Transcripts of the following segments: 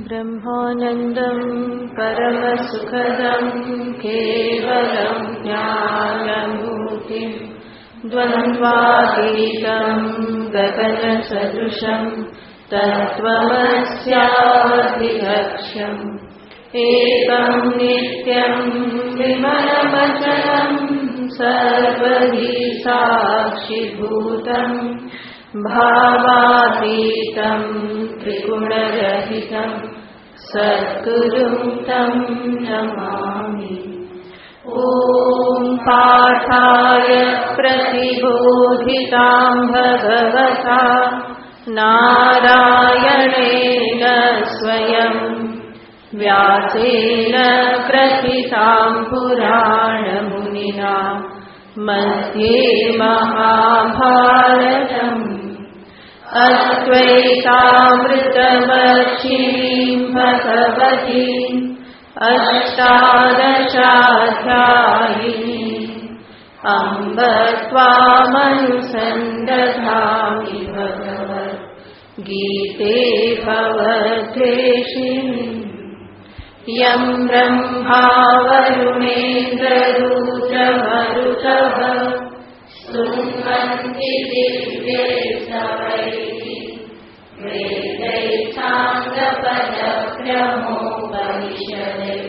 ब्रह्मानन्दं परमसुखदं केवलं ज्ञानमूर्तिं द्वन्द्वातीतं गगनसदृशं तत्त्वमस्याधिलक्ष्यम् एकं नित्यं विमलमचलं सर्वहि साक्षिभूतं भावातीतं त्रिगुणरहितं सद्गुरुं तं नमामि। ॐ पाठाय प्रतिबोधितां भगवता नारायणेन स्वयं व्यासेन ग्रथितां पुराणमुनिना मध्ये महाभारतम् अद्वैतामृतवर्षिणीं भगवतीम् अष्टादशाध्यायिनीम् अम्ब त्वामनुसन्दधामि भगवद्गीते भवद्वेषिणीम्। यं ब्रह्मा वरुणेन्द्ररुद्रमरुतः स्तुवन्ति दिव्यैस्तवैः वेदैः साङ्गपदक्रमोपनिषदैः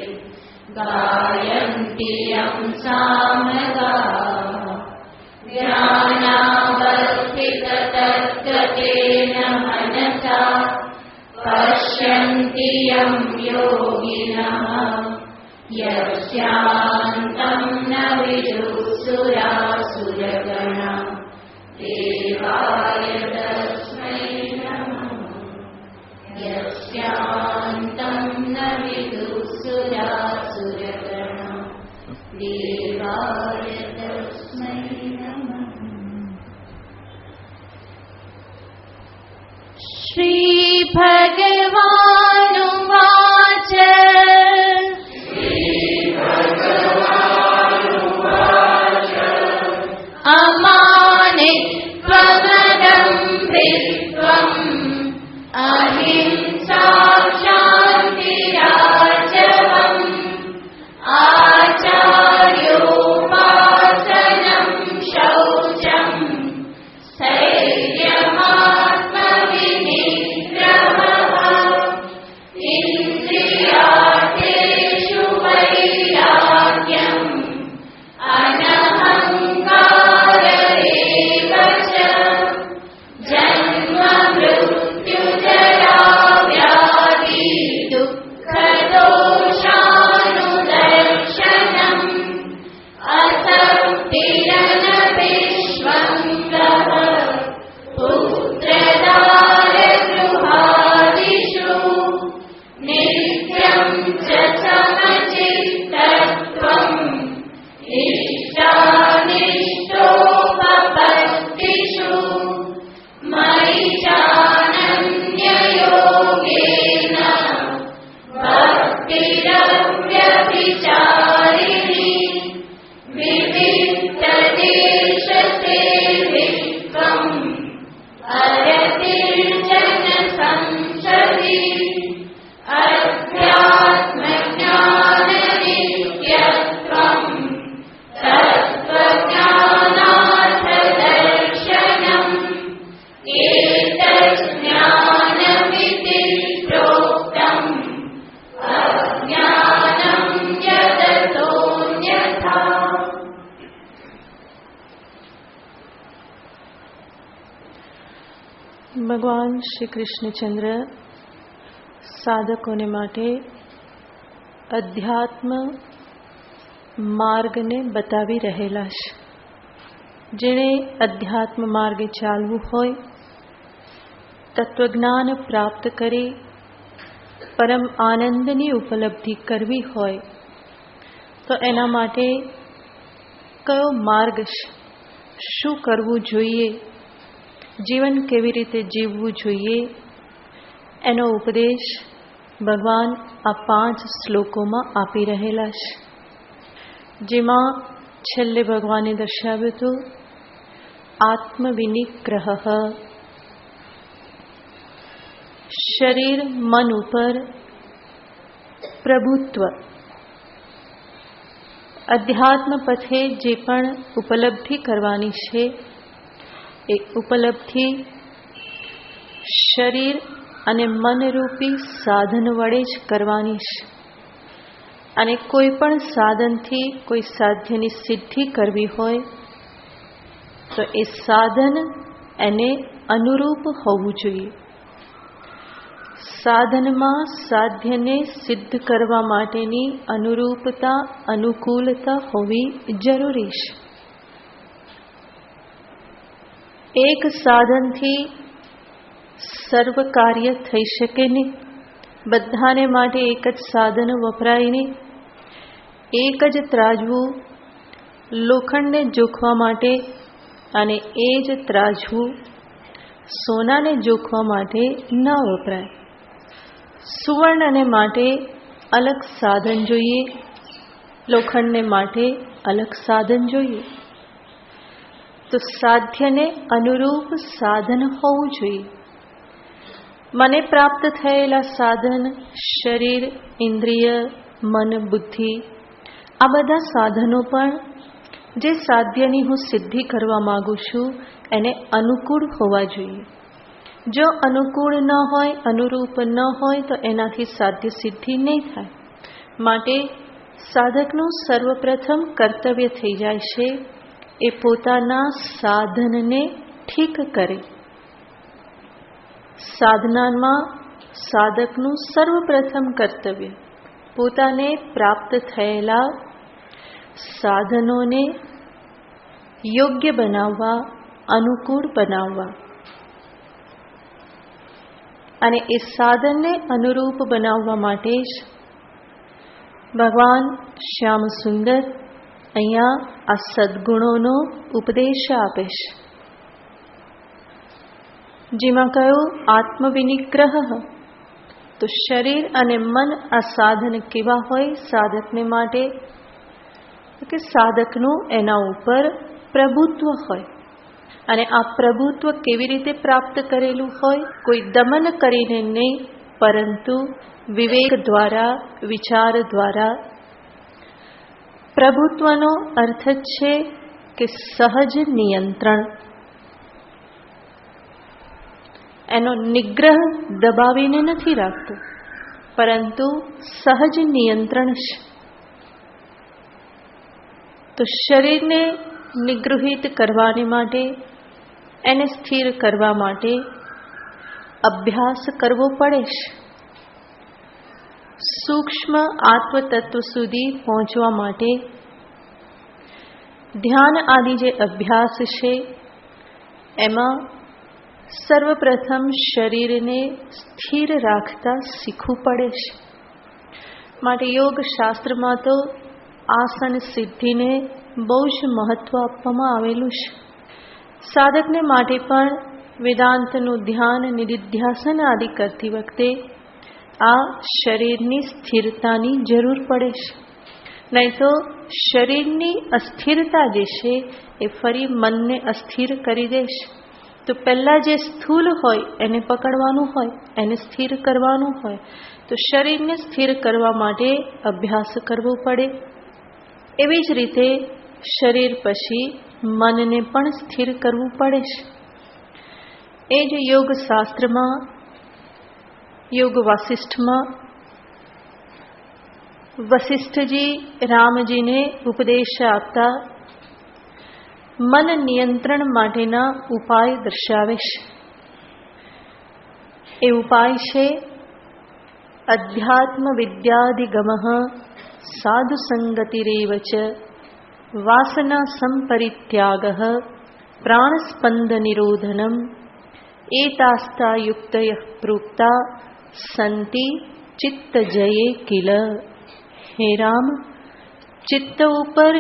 गायन्ति यं सामगाः ज्ञानावस्थिततद्गतेन मनसा पश्यन्ति यं योगिनः यस्यान्तं न विदुःसुरासुरगणा देवाय तस्मै नमः। यस्यान्तं न विदुःसुरासुरगणा देवाय तस्मै नमः। श्रीभगवानुवाच अमानित्वमदम्भित्वम् अहिंसा शान्तिरार्जवम् आचार्योपासनं शौचम् इन्द्रियार्थेषु वैराग्यम् अनहङ्कार एव च जन्म मृत्युजरा व्याधि दुःखदोषानुदर्शनम् असक्तिरनभिष्वङ्गः पुत्रदारगृहादिषु नित्यं च समचित्तत्वम् इष्टानिष्टोपपत्तिषु मयि चानन्ययोगेन भक्तिरव्यभिचारिणी विविक्तदेशसेवित्वम् अरतिर्जनसंसदि अध्यात्मज्ञाननित्यत्वम् तत्त्वज्ञानार्थदर्शनम् एतज्ज्ञानमिति प्रोक्तम् अज्ञानं यदतोऽन्यथा। ભગવાન શ્રી કૃષ્ણચંદ્ર સાધકોને માટે અધ્યાત્મ માર્ગને બતાવી રહેલા છે. જેણે અધ્યાત્મ માર્ગે ચાલવું હોય, તત્વજ્ઞાન પ્રાપ્ત કરી પરમ આનંદની ઉપલબ્ધિ કરવી હોય તો એના માટે કયો માર્ગ છે, શું કરવું જોઈએ, જીવન કેવી રીતે જીવવું જોઈએ, એનો ઉપદેશ ભગવાન આ 5 શ્લોકોમાં આપી રહેલા છે. જેમાં છેલ્લે ભગવાને દર્શાવ્યું હતું આત્મવિનિગ્રહ, શરીર મન ઉપર પ્રભુત્વ. અધ્યાત્મ પથે જે પણ ઉપલબ્ધિ કરવાની છે એ ઉપલબ્ધિ શરીર અને મનરૂપી સાધન વડે જ કરવાની છે. અને કોઈ પણ સાધનથી કોઈ સાધ્યની સિદ્ધિ કરવી હોય તો એ સાધન એને અનુરૂપ હોવું જોઈએ. સાધનમાં સાધ્યને સિદ્ધ કરવા માટેની અનુરૂપતા અનુકૂળતા હોવી જરૂરી છે. એક સાધનથી સર્વ કાર્ય થઈ શકે નહીં. બધાને માટે એક જ સાધન વપરાય નહીં. એક જ ત્રાજવું લોખંડને જોખવા માટે અને એ જ ત્રાજવું સોનાને જોખવા માટે ન વપરાય. સુવર્ણને માટે અલગ સાધન જોઈએ, લોખંડને માટે અલગ સાધન જોઈએ. તો સાધ્યને અનુરૂપ સાધન હોવું જોઈએ. મને પ્રાપ્ત થયેલા સાધન શરીર, ઇન્દ્રિય, મન, બુદ્ધિ આ બધા સાધનો પણ જે સાધ્યની હું સિદ્ધિ કરવા માંગુ છું એને અનુકૂળ હોવા જોઈએ. જો અનુકૂળ ન હોય, અનુરૂપ ન હોય તો એનાથી સાધ્ય સિદ્ધિ નહીં થાય. માટે સાધકનું સર્વપ્રથમ કર્તવ્ય થઈ જાય છે એ પોતાના સાધનને ઠીક કરે. સાધનામાં સાધકનું સર્વપ્રથમ કર્તવ્ય પોતાને પ્રાપ્ત થયેલા સાધનોને યોગ્ય બનાવવા, અનુકૂળ બનાવવા. અને એ સાધનને અનુરૂપ બનાવવા માટે જ ભગવાન શ્યામ સુંદર અહીંયા આ સદ્ગુણોનો ઉપદેશ આપે છે. જેમાં કહ્યું આત્મવિનિગ્રહ. તો શરીર અને મન આ સાધન કેવા હોય સાધકને માટે? કે સાધકનું એના ઉપર પ્રભુત્વ હોય. અને આ પ્રભુત્વ કેવી રીતે પ્રાપ્ત કરેલું હોય? કોઈ દમન કરીને નહીં, પરંતુ વિવેક દ્વારા, વિચાર દ્વારા. પ્રભુત્વનો અર્થ છે કે સહજ નિયંત્રણ. એનો નિગ્રહ દબાવીને નથી રાખતો, પરંતુ સહજ નિયંત્રણ છે. તો શરીરને નિગૃહિત કરવાને માટે, એને સ્થિર કરવા માટે અભ્યાસ કરવો પડે છે. સૂક્ષ્મ આત્મતત્વ સુધી પહોંચવા માટે ધ્યાન આદિ જે અભ્યાસ છે એમાં સર્વપ્રથમ શરીરને સ્થિર રાખતા શીખવું પડે છે. માટે યોગ શાસ્ત્રમાં તો આસન સિદ્ધિને બહુ જ મહત્વ આપવામાં આવેલું છે. સાધકને માટે પણ વેદાંતનું ધ્યાન, નિધિધ્યાસન આદિ કરતી વખતે આ શરીરની સ્થિરતાની જરૂર પડે છે. નહીં તો શરીરની અસ્થિરતા જે છે એ ફરી મનને અસ્થિર કરી દેશે. તો પહેલાં જે સ્થૂલ હોય એને પકડવાનું હોય, એને સ્થિર કરવાનું હોય. તો શરીરને સ્થિર કરવા માટે અભ્યાસ કરવો પડે. એવી જ રીતે શરીર પછી મનને પણ સ્થિર કરવું પડે છે. એ જ યોગ શાસ્ત્રમાં, યોગ વાસિષ્ઠમાં વસિષ્ઠજી રામજીને ઉપદેશ આપતા મન નિયંત્રણ માટેના ઉપાય દર્શાવે છે. એ ઉપાય છે અધ્યાત્મ વિદ્યાધિગમ સાધુ સંગતિરેવ ચ વાસના સંપરિત્યાગ પ્રાણસ્પંદ નિરોધનમ એતાસ્તા યુક્તયઃ પ્રોક્તા સંતિ ચિત્ત જયે કિલ. હે રામ, ચિત્ત ઉપર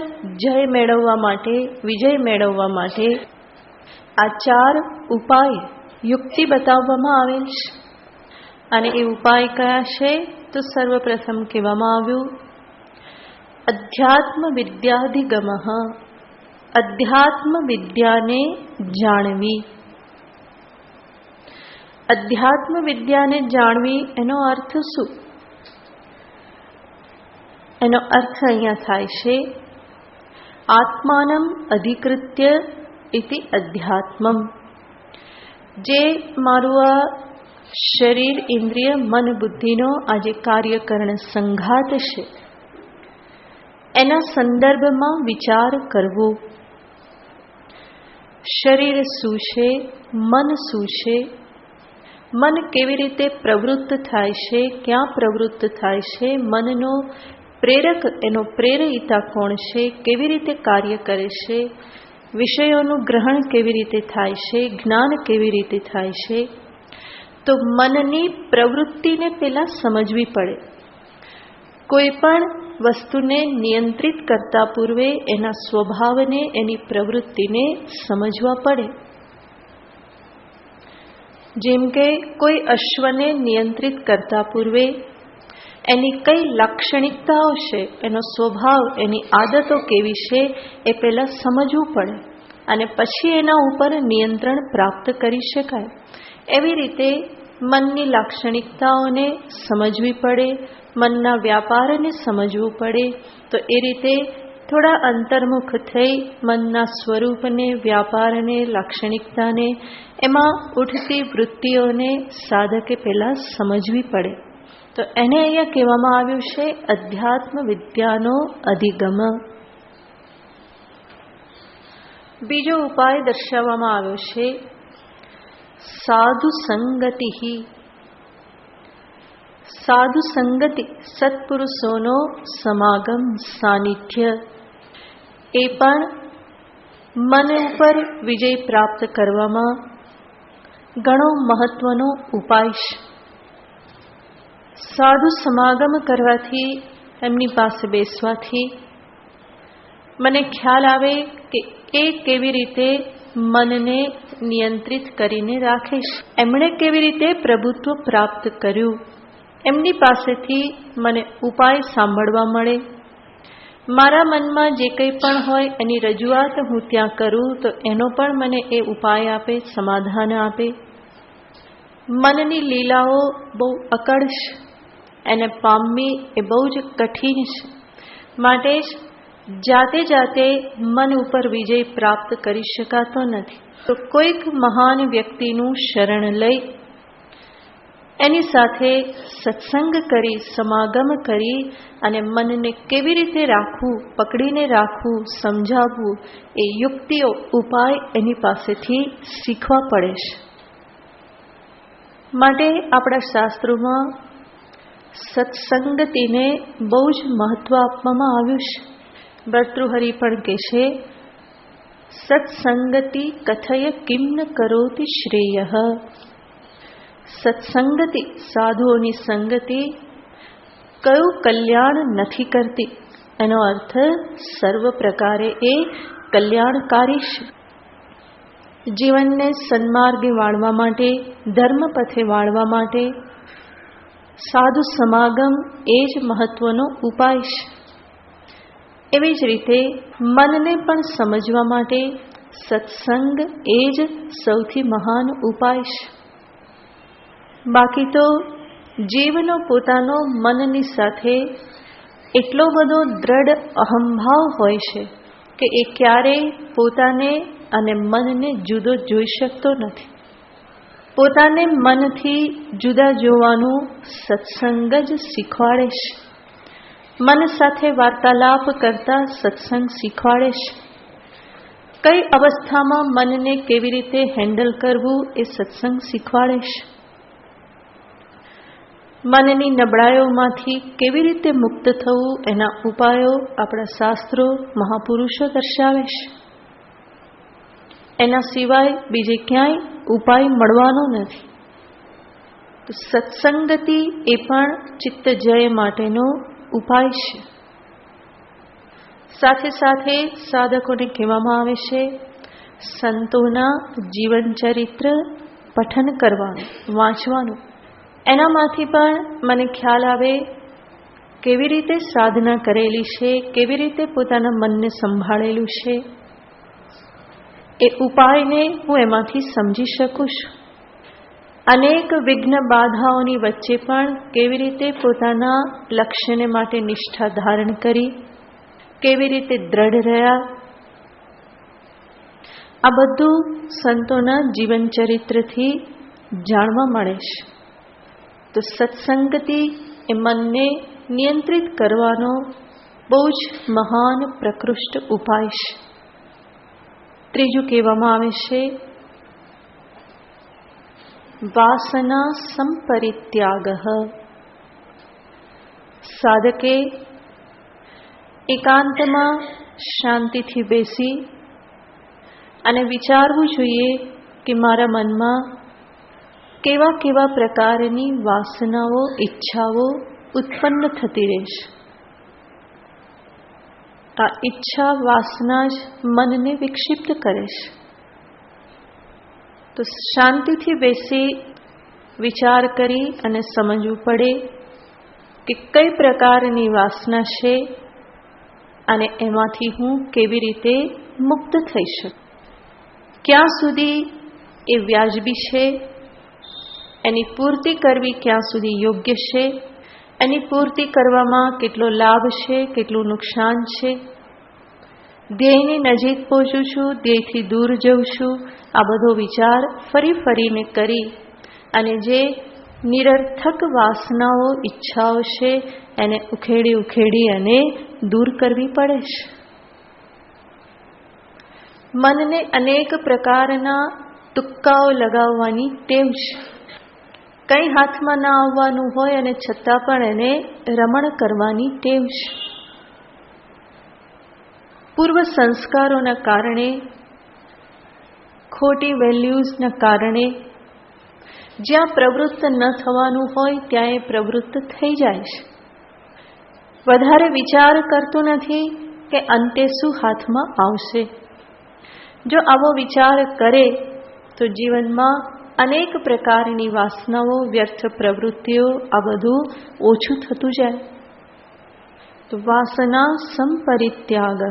જય મેળવવા માટે, વિજય મેળવવા માટે આ 4 ઉપાય યુક્તિ બતાવવામાં આવેલ છે. અને એ ઉપાય કયા છે? તો સર્વપ્રથમ કહેવામાં આવ્યું અધ્યાત્મ વિદ્યાધિગમ. અધ્યાત્મ વિદ્યાને જાણવી. અધ્યાત્મ વિદ્યાને જાણવી એનો અર્થ શું? એનો અર્થ અહીંયા થાય છે આત્માનમ અધિકૃત્ય ઇતિ અધ્યાત્મમ. જે મારું આ શરીર, ઇન્દ્રિય, મન, બુદ્ધિનો આ જે કાર્યકરણ સંઘાત છે એના સંદર્ભમાં વિચાર કરવો. શરીર શું છે? મન શું છે? મન કેવી રીતે પ્રવૃત્ત થાય છે? ક્યાં પ્રવૃત્ત થાય છે? મનનો પ્રેરક, એનો પ્રેરયિતા કોણ છે? કેવી રીતે કાર્ય કરે છે? વિષયોનું ગ્રહણ કેવી રીતે થાય છે? જ્ઞાન કેવી રીતે થાય છે? તો મનની પ્રવૃત્તિને પહેલા સમજવી પડે. કોઈ પણ વસ્તુને નિયંત્રિત કરતા પૂર્વે એના સ્વભાવને, એની પ્રવૃત્તિને સમજવા પડે. જેમ કે કોઈ અશ્વને નિયંત્રિત કરતા પૂર્વે એની કઈ લાક્ષણિકતાઓ છે, એનો સ્વભાવ, એની આદતો કેવી છે એ પહેલા સમજવું પડે અને પછી એના ઉપર નિયંત્રણ પ્રાપ્ત કરી શકાય. એવી રીતે મનની લાક્ષણિકતાઓને સમજવી પડે, મનના વ્યાપારને સમજવું પડે. તો એ રીતે થોડા અંતર્મુખ થઈ મનના સ્વરૂપને, વ્યાપારને, લાક્ષણિકતાને, એમાં ઉઠતી વૃત્તિઓને સાધકે પહેલા સમજવી પડે. તો એને અહીંયા કહેવામાં આવ્યું છે અધ્યાત્મ વિદ્યાનો અધિગમ. બીજો ઉપાય દર્શાવવામાં આવ્યો છે સાધુ સંગતિ. સાધુ સંગતિ, સત્પુરુષોનો સમાગમ, સાનિધ્ય, એ પણ મન ઉપર વિજય પ્રાપ્ત કરવામાં ઘણો મહત્વનો ઉપાય છે. સાધુ સમાગમ કરવાથી, એમની પાસે બેસવાથી મને ખ્યાલ આવે કે એ કેવી રીતે મનને નિયંત્રિત કરીને રાખે છે, એમણે કેવી રીતે પ્રભુત્વ પ્રાપ્ત કર્યું. એમની પાસેથી મને ઉપાય સાંભળવા મળે. મારા મનમાં જે કંઈ પણ હોય એની રજૂઆત હું ત્યાં કરું તો એનો પણ મને એ ઉપાય આપે, સમાધાન આપે. મનની લીલાઓ બહુ અકળ છે, એને પામવી એ બહુ જ કઠિન છે. માટે જ જાતે જાતે મન ઉપર વિજય પ્રાપ્ત કરી શકાતો નથી. તો કોઈક મહાન વ્યક્તિનું શરણ લઈ એની સાથે સત્સંગ કરી, સમાગમ કરી અને મનને કેવી રીતે રાખવું, પકડીને રાખવું, સમજાવવું, એ યુક્તિઓ, ઉપાય એની પાસેથી શીખવા પડે છે. માટે આપણા શાસ્ત્રોમાં સત્સંગતિને બહુ જ મહત્વ આપવામાં આવ્યું છે. ભર્તૃહરિ પણ કહે છે સત્સંગતિ કથય કિમ ન કરોતિ શ્રેયઃ. સત્સંગતિ, સાધુઓની સંગતિ કયું કલ્યાણ નથી કરતી. એનો અર્થ સર્વ પ્રકારે એ કલ્યાણકારી છે. જીવનને સન્માર્ગે વાળવા માટે, ધર્મ પથે વાળવા માટે સાધુ સમાગમ એ જ મહત્વનો ઉપાય છે. એવી જ રીતે મનને પણ સમજવા માટે સત્સંગ એ જ સૌથી મહાન ઉપાય છે. બાકી તો જીવનો પોતાનો મનની સાથે એટલો બધો દ્રઢ અહંભાવ હોય છે કે એ ક્યારેય પોતાને અને મનને જુદો જોઈ શકતો નથી. પોતાને મનથી જુદા જોવાનું સત્સંગ જ શીખવાડે છે. મન સાથે વાર્તાલાપ કરતા સત્સંગ શીખવાડે છે. કઈ અવસ્થામાં મનને કેવી રીતે હેન્ડલ કરવું એ સત્સંગ શીખવાડે છે. મનની નબળાઈઓમાંથી કેવી રીતે મુક્ત થવું એના ઉપાયો આપણા શાસ્ત્રો, મહાપુરુષો દર્શાવે છે. એના સિવાય બીજે ક્યાંય ઉપાય મળવાનો નથી. તો સત્સંગતિ એ પણ ચિત્ત જય માટેનો ઉપાય છે. સાથે સાથે સાધકોને કહેવામાં આવે છે સંતોના જીવન ચરિત્ર પઠન કરવાનું, વાંચવાનું. એનામાંથી પણ મને ખ્યાલ આવે કેવી રીતે સાધના કરેલી છે, કેવી રીતે પોતાના મનને સંભાળેલું છે. એ ઉપાયને હું એમાંથી સમજી શકું છું. અનેક વિઘ્ન બાધાઓની વચ્ચે પણ કેવી રીતે પોતાના લક્ષ્યને માટે નિષ્ઠા ધારણ કરી, કેવી રીતે દ્રઢ રહ્યા, આ બધું સંતોના જીવન ચરિત્રથી જાણવા મળે છે. તો સત્સંગતિ એ મનને નિયંત્રિત કરવાનો બહુ જ મહાન પ્રકૃષ્ટ ઉપાય છે. ત્રીજું કહેવામાં આવે છે વાસના સંપરિત્યાગ. સાધકે એકાંતમાં શાંતિથી બેસી અને વિચારવું જોઈએ કે મારા મનમાં કેવા કેવા પ્રકારની વાસનાઓ, ઈચ્છાઓ ઉત્પન્ન થતી રહેશે. આ ઈચ્છા વાસના જ મનને વિક્ષિપ્ત કરે છે. તો શાંતિથી બેસી વિચાર કરી અને સમજવું પડે કે કઈ પ્રકારની વાસના છે અને એમાંથી હું કેવી રીતે મુક્ત થઈ શકું. ક્યાં સુધી એ વ્યાજબી છે, એની પૂર્તિ કરવી ક્યાં સુધી યોગ્ય છે, એની પૂર્તિ કરવામાં કેટલો લાભ છે, કેટલું નુકસાન છે, ધ્યેયની નજીક પહોંચું છું, ધ્યેયથી દૂર જઉં છું, આ બધો વિચાર ફરી ફરીને કરી અને જે નિરર્થક વાસનાઓ, ઈચ્છાઓ છે એને ઉખેડી અને દૂર કરવી પડે છે. મનને અનેક પ્રકારના તુક્કાઓ લગાવવાની ટેવ છે. કંઈ હાથમાં ના આવવાનું હોય અને છતાં પણ એને રમણ કરવાની ટેવ છે. પૂર્વ સંસ્કારોના કારણે, ખોટી વેલ્યુઝના કારણે જ્યાં પ્રવૃત્ત ન થવાનું હોય ત્યાં એ પ્રવૃત્ત થઈ જાય છે. વધારે વિચાર કરતો નથી કે અંતે શું હાથમાં આવશે. જો આવો વિચાર કરે તો જીવનમાં અનેક પ્રકારની વાસનાઓ, વ્યર્થ પ્રવૃત્તિઓ, આ બધું ઓછું થતું જાય. તો વાસના સંપરિત્યાગ.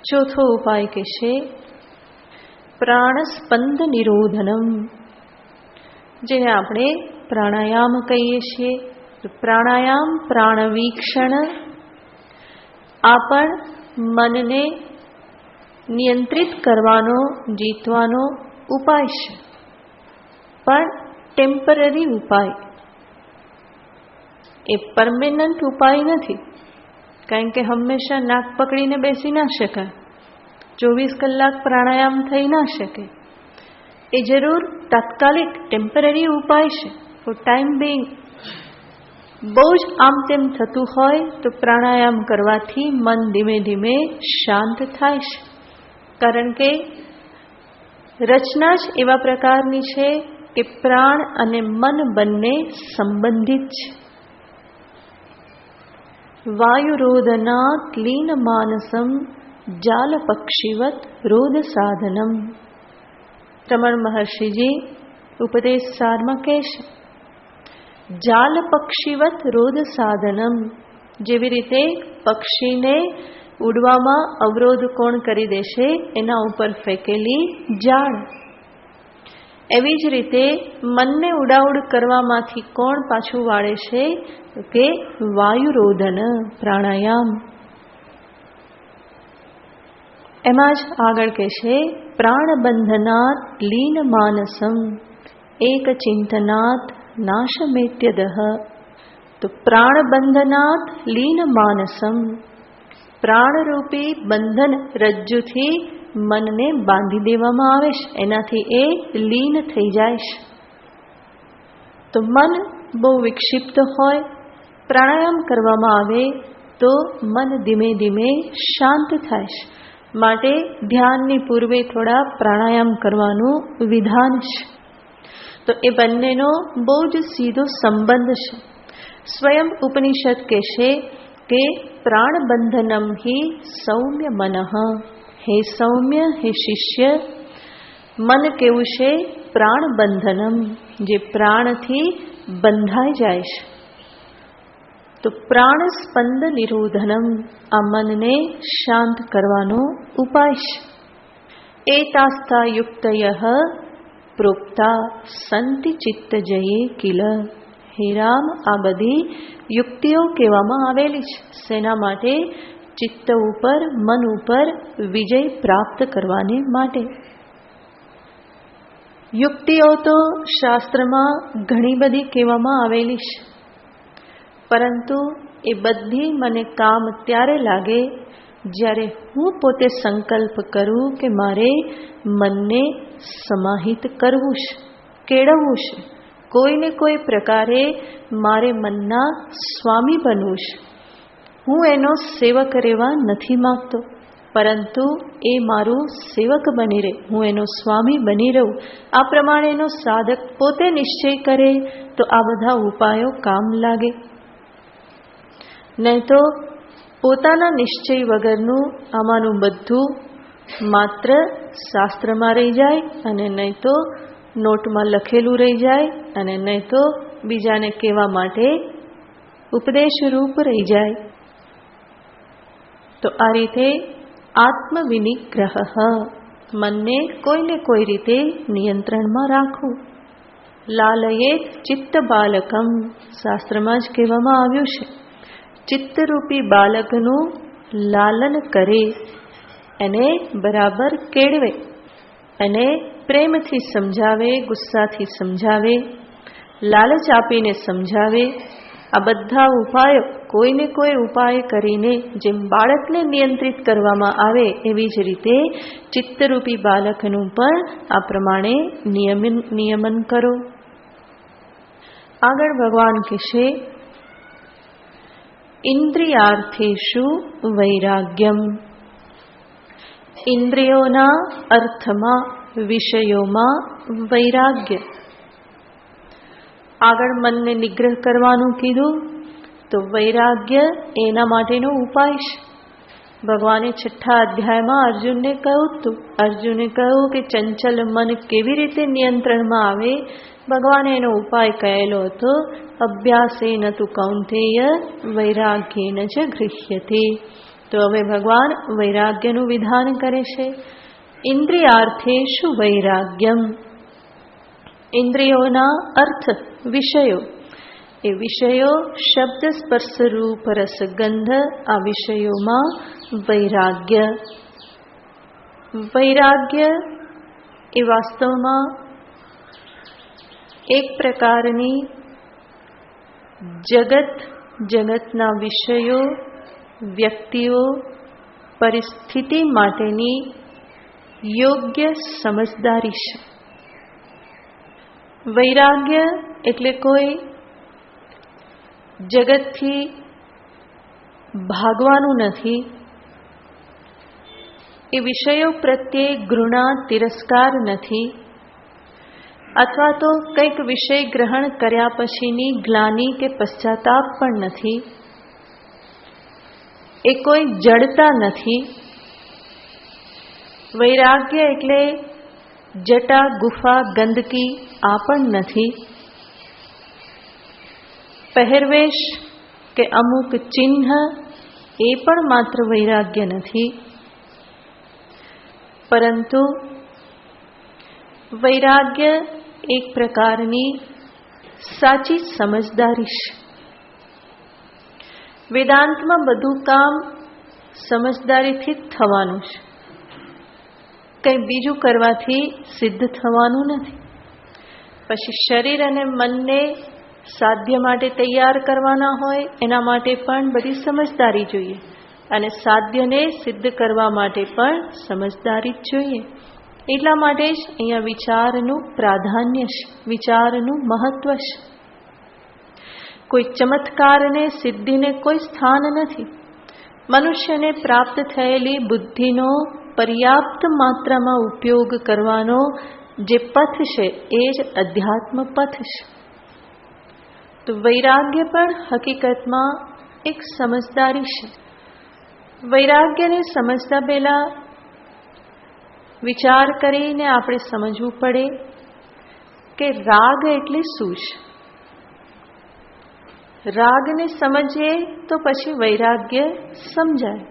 ચોથો ઉપાય કે છે પ્રાણસ્પંદ નિરોધનમ, જેને આપણે પ્રાણાયામ કહીએ છીએ. પ્રાણાયામ, પ્રાણવીક્ષણ આ પણ મનને નિયંત્રિત કરવાનો, જીતવાનો ઉપાય છે, પણ ટેમ્પરરી ઉપાય. એ પરમેનન્ટ ઉપાય નથી, કારણ કે હંમેશા નાક પકડીને બેસી ના શકાય. 24 કલાક પ્રાણાયામ થઈ ના શકે. એ જરૂર તાત્કાલિક ટેમ્પરરી ઉપાય છે. ફોર ટાઈમ બિંગ બહુ જ આમ તેમ થતું હોય તો પ્રાણાયામ કરવાથી મન ધીમે ધીમે શાંત થાય છે. કારણ કે રચના જ એવા પ્રકારની છે કે પ્રાણ અને મન બંને સંબંધિત છે. વાયુરોદનાત લીન માનસમ જાલ પક્ષીવત રોદ સાધનમ. રમણ મહર્ષિજી ઉપદેશ સારમાં કહે છે જાલ પક્ષીવત રોદ સાધનમ. જેવી રીતે પક્ષીને ઉડવામાં અવરોધ કોણ કરી દેશે, એના ઉપર ફેંકેલી જાળ. એવી જ રીતે મનને ઉડાઉડ કરવામાંથી કોણ પાછું વાળે છે કે વાયુરોધન, પ્રાણાયામ. એમાં જ આગળ કહે છે પ્રાણબંધનાત લીન માનસમ એક ચિંતનાત નાશમેત્યદઃ. તો પ્રાણબંધનાત લીન માનસમ, પ્રાણરૂપી બંધન રજ્જુથી મનને બાંધી દેવામાં આવે છે, એનાથી એ લીન થઈ જાય છે. તો મન બહુ વિક્ષિપ્ત હોય, પ્રાણાયામ કરવામાં આવે તો મન ધીમે ધીમે શાંત થાય છે. માટે ધ્યાનની પૂર્વે થોડા પ્રાણાયામ કરવાનું વિધાન છે. તો એ બંનેનો બહુ જ સીધો સંબંધ છે. સ્વયં ઉપનિષદ કહેશે કે પ્રાણબંધનમ હિ સૌમ્ય મનઃ. હે સૌમ્ય, હે શિષ્ય, મન કેવું છે પ્રાણબંધનમ, જે પ્રાણથી બંધાઈ જાય છે. તો પ્રાણસ્પંદ નિરોધનમ, આ મનને શાંત કરવાનો ઉપાય છે. એતાસ્થા યુક્તયઃ પ્રોક્તા સંતિ ચિત્ત જયે કિલ. હે રામ, આ બધી યુક્તિઓ કહેવામાં આવેલી છે. શેના માટે? ચિત્ત ઉપર, મન ઉપર વિજય પ્રાપ્ત કરવાને માટે. યુક્તિઓ તો શાસ્ત્રમાં ઘણી બધી કહેવામાં આવેલી છે, પરંતુ એ બધી મને કામ ત્યારે લાગે જ્યારે હું પોતે સંકલ્પ કરું કે મારે મનને સમાહિત કરવું છે, કેળવવું છે. કોઈને કોઈ પ્રકારે મારે મનના સ્વામી બનવું છે. હું એનો સેવક રહેવા નથી માગતો, પરંતુ એ મારું સેવક બની રહે, હું એનો સ્વામી બની રહું. આ પ્રમાણેનો સાધક પોતે નિશ્ચય કરે તો આ બધા ઉપાયો કામ લાગે. નહીં તો પોતાના નિશ્ચય વગરનું આમાંનું બધું માત્ર શાસ્ત્રમાં રહી જાય, અને નહીં તો નોટમાં લખેલું રહી જાય, અને નહીં તો બીજાને કહેવા માટે ઉપદેશ રૂપ રહી જાય. તો આ રીતે આત્મવિનિગ્રહ, મનને કોઈને કોઈ રીતે નિયંત્રણમાં રાખવું. લાલયેત ચિત્ત બાલકમ, શાસ્ત્રમાં જ કહેવામાં આવ્યું છે, ચિત્તરૂપી બાલકનું લાલન કરે, એને બરાબર કેળવે, એને પ્રેમથી સમજાવે, ગુસ્સાથી સમજાવે, લાલચ આપીને સમજાવે. આ બધા ઉપાયો કોઈને કોઈ ઉપાય કરીને જેમ બાળકને નિયંત્રિત કરવામાં આવે એવી જ રીતે ચિત્તરૂપી બાલકનું પણ આ પ્રમાણે નિયમન કરો. આગળ ભગવાન કહેશે, ઇન્દ્રિયાર્થેષુ વૈરાગ્યમ. ઇન્દ્રિયોના અર્થમાં, વિષયોમાં વૈરાગ્ય. આગળ મનને નિગ્રહ કરવાનું કીધું, તો વૈરાગ્ય એના માટેનો ઉપાય છે. ભગવાને 6થા અધ્યાયમાં અર્જુનને કહ્યું હતું. અર્જુને કહ્યું કે ચંચલ મન કેવી રીતે નિયંત્રણમાં આવે. ભગવાને એનો ઉપાય કહેલો હતો, અભ્યાસેન તુ કૌંતેય વૈરાગ્યેન ચ ગૃહ્યતે. તો હવે ભગવાન વૈરાગ્યનું વિધાન કરે છે. ઇન્દ્રિયાર્થેષુ વૈરાગ્યમ. ઇન્દ્રિયોના અર્થ, વિષયો. એ વિષયો શબ્દ, સ્પર્શ, રૂપ, રસ, ગંધ, આ વિષયોમાં વૈરાગ્ય. વૈરાગ્ય એ વાસ્તવમાં એક પ્રકારની જગતના વિષયો, વ્યક્તિઓ, પરિસ્થિતિ માટેની યોગ્ય સમજદારી છે. વૈરાગ્ય એટલે કોઈ જગતથી ભાગવાનું નથી. એ વિષયો પ્રત્યે ઘૃણા, તિરસ્કાર નથી, અથવા તો કંઈક વિષય ગ્રહણ કર્યા પછીની ગ્લાનિ કે પશ્ચાતાપ પણ નથી. એ કોઈ જડતા નથી. વૈરાગ્ય એટલે જટા, ગુફા, ગંદકી આ પણ નથી. પહેરવેશ કે અમુક ચિહ્ન એ પણ માત્ર વૈરાગ્ય નથી. પરંતુ વૈરાગ્ય એક પ્રકારની સાચી સમજદારી છે. વેદાંતમાં બધું કામ સમજદારીથી જ થવાનું છે. કંઈ બીજું કરવાથી સિદ્ધ થવાનું નથી. પછી શરીર અને મનને સાધ્ય માટે તૈયાર કરવાના હોય, એના માટે પણ બધી સમજદારી જોઈએ, અને સાધ્યને સિદ્ધ કરવા માટે પણ સમજદારી જ જોઈએ. એટલા માટે જ અહીંયા વિચારનું પ્રાધાન્ય છે, વિચારનું મહત્વ છે. કોઈ ચમત્કારને, સિદ્ધિને કોઈ સ્થાન નથી. મનુષ્યને પ્રાપ્ત થયેલી બુદ્ધિનો પર્યાપ્ત માત્રામાં ઉપયોગ કરવાનો જે પથ છે એ જ અધ્યાત્મ પથ છે. તો વૈરાગ્ય પણ હકીકતમાં એક સમજદારી છે. વૈરાગ્યને સમજતા પહેલા વિચાર કરીને આપણે સમજવું પડે કે રાગ એટલે શું છે. રાગને સમજીએ તો પછી વૈરાગ્ય સમજાય.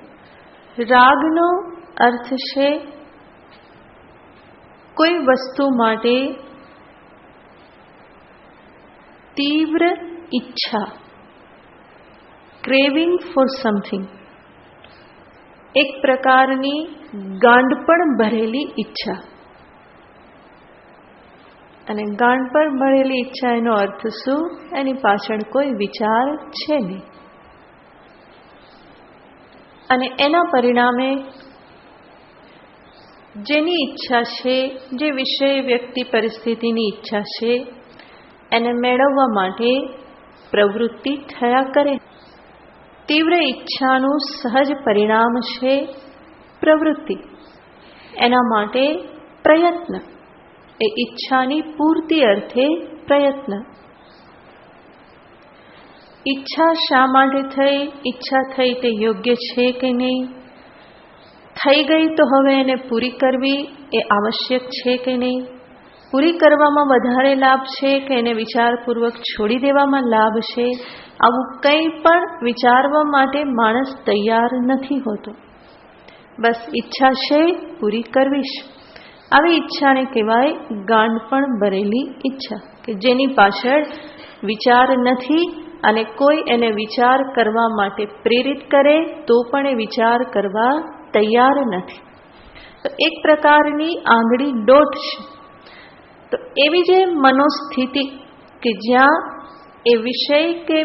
રાગનો અર્થ છે કોઈ વસ્તુ માટે તીવ્ર ઈચ્છા, ક્રેવિંગ ફોર સમથિંગ, એક પ્રકારની ગાંડપણ ભરેલી ઈચ્છા. અને ગાંડપણ ભરેલી ઈચ્છા એનો અર્થ શું? એની પાછળ કોઈ વિચાર છે નહીં. અને એના પરિણામે જેની ઈચ્છા છે, જે વિષય વ્યક્તિ પરિસ્થિતિની ઈચ્છા છે, એને મેળવવા માટે પ્રવૃત્તિ થયા કરે. તીવ્ર ઈચ્છાનું સહજ પરિણામ છે પ્રવૃત્તિ. એના માટે પ્રયત્ન, એ ઈચ્છાની પૂર્તિ અર્થે પ્રયત્ન. ઈચ્છા શા માટે થઈ? ઈચ્છા થઈ તે યોગ્ય છે કે નહીં? થઈ ગઈ તો હવે એને પૂરી કરવી એ આવશ્યક છે કે નહીં? પૂરી કરવામાં વધારે લાભ છે કે એને વિચારપૂર્વક છોડી દેવામાં લાભ છે? આવું કંઈ પણ વિચારવા માટે માણસ તૈયાર નથી હોતો. બસ ઈચ્છા છે, પૂરી કરવી છે. આવી ઈચ્છાને કહેવાય ગાંડપણ ભરેલી ઈચ્છા, કે જેની પાછળ વિચાર નથી અને કોઈ એને વિચાર કરવા માટે પ્રેરિત કરે તો પણ એ વિચાર કરવા તૈયાર નથી. તો એક પ્રકારની આંધળી દોટ છે. તો એવી જે મનોસ્થિતિ કે જ્યાં એ વિષય કે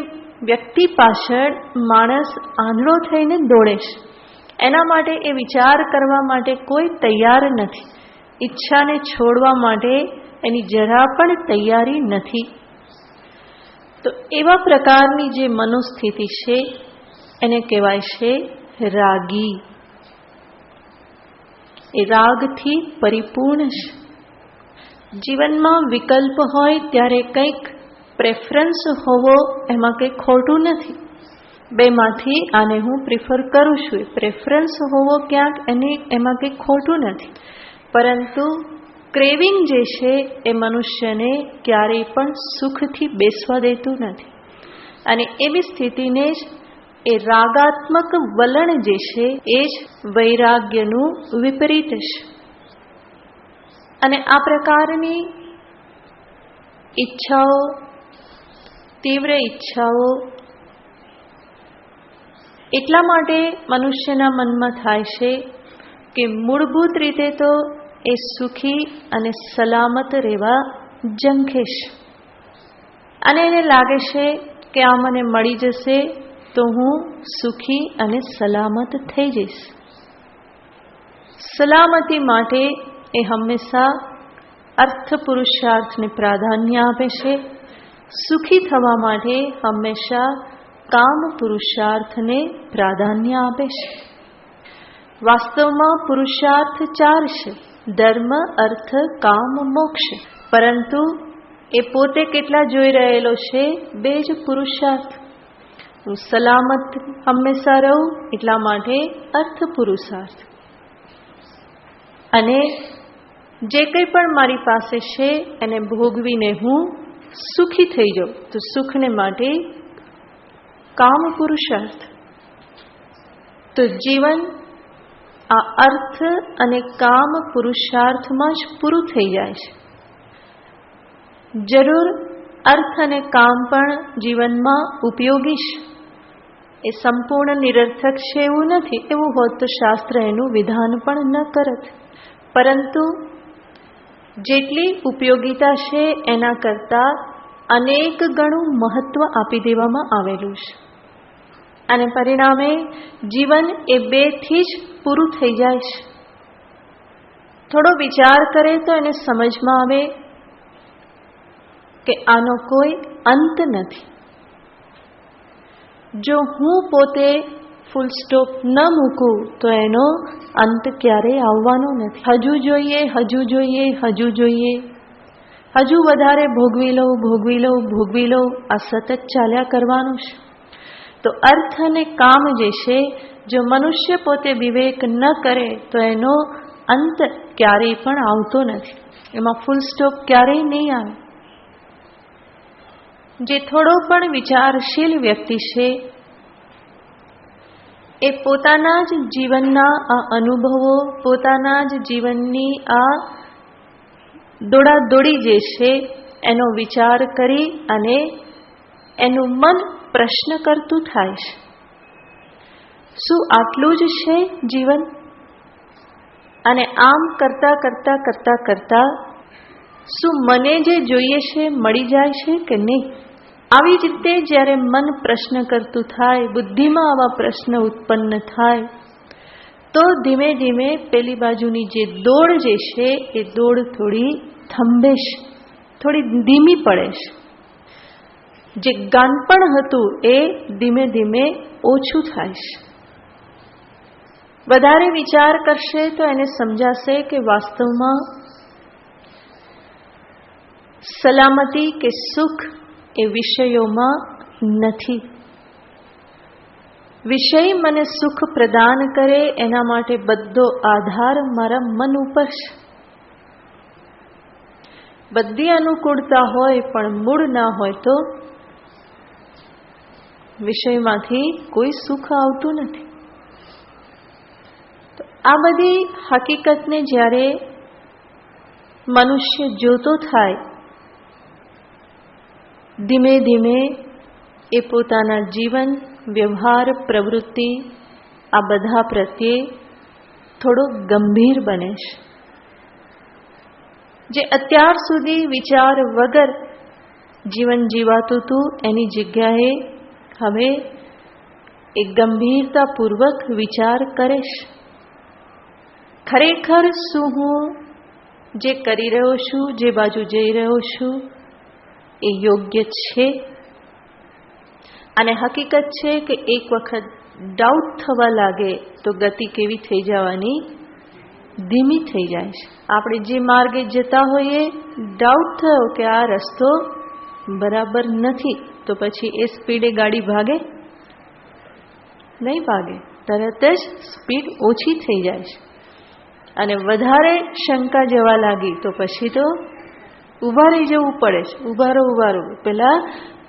વ્યક્તિ પાછળ માણસ આંધળો થઈને દોડે છે, એના માટે એ વિચાર કરવા માટે કોઈ તૈયાર નથી. ઈચ્છાને છોડવા માટે એની જરા પણ તૈયારી નથી. તો એવા પ્રકારની જે મનોસ્થિતિ છે એને કહેવાય છે રાગી. એ રાગથી પરિપૂર્ણ છે. જીવનમાં વિકલ્પ હોય ત્યારે કંઈક પ્રેફરન્સ હોવો એમાં કંઈ ખોટું નથી. બેમાંથી આને હું પ્રિફર કરું છું, એ પ્રેફરન્સ હોવો ક્યાંક એમાં કંઈ ખોટું નથી. પરંતુ ક્રેવિંગ જે છે એ મનુષ્યને ક્યારેય પણ સુખથી બેસવા દેતું નથી. અને એવી સ્થિતિને જ એ રાગાત્મક વલણ જે છે એ જ વૈરાગ્યનું વિપરીત છે. અને આ પ્રકારની ઈચ્છાઓ, તીવ્ર ઈચ્છાઓ એટલા માટે મનુષ્યના મનમાં થાય છે કે મૂળભૂત રીતે તો એ સુખી અને સલામત રહેવા ઝંખે છે. અને એને લાગે છે કે આ મને મળી જશે તો હું સુખી અને સલામત થઈ જઈશ. સલામતી માટે એ હંમેશા અર્થ પુરુષાર્થને પ્રાધાન્ય આપે છે. સુખી થવા માટે હંમેશા કામ પુરુષાર્થને પ્રાધાન્ય આપે છે. વાસ્તવમાં પુરુષાર્થ 4 છે: ધર્મ, અર્થ, કામ, મોક્ષ. પરંતુ એ પોતે કેટલા જોઈ રહેલો છે? 2 જ પુરુષાર્થ. હું સલામત હંમેશા રહું એટલા માટે અર્થ પુરુષાર્થ, અને જે કંઈ પણ મારી પાસે છે એને ભોગવીને હું સુખી થઈ જાઉં તો સુખને માટે કામ પુરુષાર્થ. તો જીવન આ અર્થ અને કામ પુરુષાર્થમાં જ પૂરું થઈ જાય છે. જરૂર અર્થ અને કામ પણ જીવનમાં ઉપયોગી છે, એ સંપૂર્ણ નિરર્થક છે એવું નથી. એવું હોત તો શાસ્ત્ર એનું વિધાન પણ ન કરત. પરંતુ જેટલી ઉપયોગિતા છે એના કરતાં અનેક ગણું મહત્વ આપી દેવામાં આવેલું છે. અને પરિણામે જીવન એ 2થી જ પૂરું થઈ જાય છે. થોડો વિચાર કરે તો એને સમજમાં આવે કે આનો કોઈ અંત નથી. જો હું પોતે ફૂલ સ્ટોપ ન મૂકું તો એનો અંત ક્યારેય આવવાનો નથી. હજુ જોઈએ, હજુ જોઈએ, હજુ જોઈએ, હજુ વધારે ભોગવી લઉં, ભોગવી લઉં, ભોગવી લઉં, આ સતત ચાલ્યા કરવાનું છે. તો અર્થ અને કામ જે છે, જો મનુષ્ય પોતે વિવેક ન કરે તો એનો અંત ક્યારેય પણ આવતો નથી. એમાં ફૂલ સ્ટોપ ક્યારેય નહીં આવે. જે થોડો પણ વિચારશીલ વ્યક્તિ છે એ પોતાના જ જીવનના આ અનુભવો, પોતાના જ જીવનની આ દોડાદોડી જે છે એનો વિચાર કરી અને એનું મન પ્રશ્ન કરતું થાય છે, શું આટલું જ છે જીવન? અને આમ કરતા કરતા કરતા કરતા શું મને જે જોઈએ છે મળી જાય છે કે નહીં? આવી જ રીતે જ્યારે મન પ્રશ્ન કરતું થાય, બુદ્ધિમાં આવા પ્રશ્ન ઉત્પન્ન થાય, તો ધીમે ધીમે પેલી બાજુની જે દોડ જે છે એ દોડ થોડી થંભે છે, થોડી ધીમી પડે છે. જે ગાનપણ હતું એ ધીમે ધીમે ઓછું થાય છે. વધારે વિચાર કરશે તો એને સમજાશે કે વાસ્તવમાં સલામતી કે સુખ એ વિષયોમાં નથી. વિષય મને સુખ પ્રદાન કરે એના માટે બધો આધાર મારા મન ઉપર છે. બધી અનુકૂળતા હોય પણ મૂળ ના હોય તો વિષયમાંથી કોઈ સુખ આવતું નથી. તો આ બધી હકીકતને જ્યારે મનુષ્ય જોતો થાય, ધીમે ધીમે એ પોતાના જીવન, વ્યવહાર, પ્રવૃત્તિ આ બધા પ્રત્યે થોડો ગંભીર બને છે. જે અત્યાર સુધી વિચાર વગર જીવન જીવાતું હતું એની જગ્યાએ હવે એ ગંભીરતાપૂર્વક વિચાર કરે છે. ખરેખર શું હું જે કરી રહ્યો છું, જે બાજુ જઈ રહ્યો છું એ યોગ્ય છે? અને હકીકત છે કે એક વખત ડાઉટ થવા લાગે તો ગતિ કેવી થઈ જવાની? ધીમી થઈ જાય છે. આપણે જે માર્ગે જતા હોઈએ, ડાઉટ થયો કે આ રસ્તો બરાબર નથી, તો પછી એ સ્પીડે ગાડી ભાગે? નહીં ભાગે. તરત જ સ્પીડ ઓછી થઈ જાય છે. અને વધારે શંકા જવા લાગી તો પછી તો ઊભા રહી જવું પડે છે. ઊભા રહો, પેલા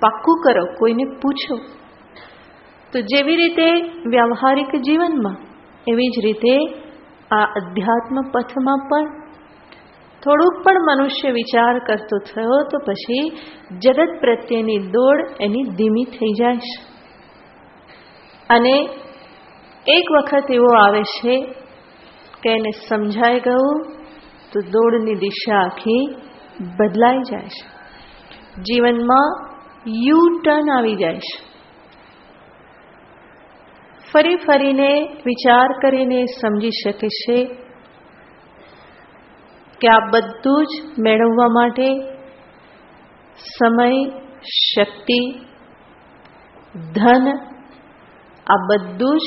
પાક્કું કરો, કોઈને પૂછો. તો જેવી રીતે વ્યવહારિક જીવનમાં, એવી જ રીતે આ અધ્યાત્મ પથમાં પણ થોડુંક પણ મનુષ્ય વિચાર કરતો થયો તો પછી જગત પ્રત્યેની દોડ એની ધીમી થઈ જાય છે. અને એક વખત એવો આવે છે કે એને સમજાઈ ગયું તો દોડની દિશા આખી બદલાઈ જાય છે. જીવનમાં યુ ટર્ન આવી જાય છે. ફરી ફરીને વિચાર કરીને સમજી શકે છે કે આ બધું જ મેળવવા માટે સમય, શક્તિ, ધન આ બધું જ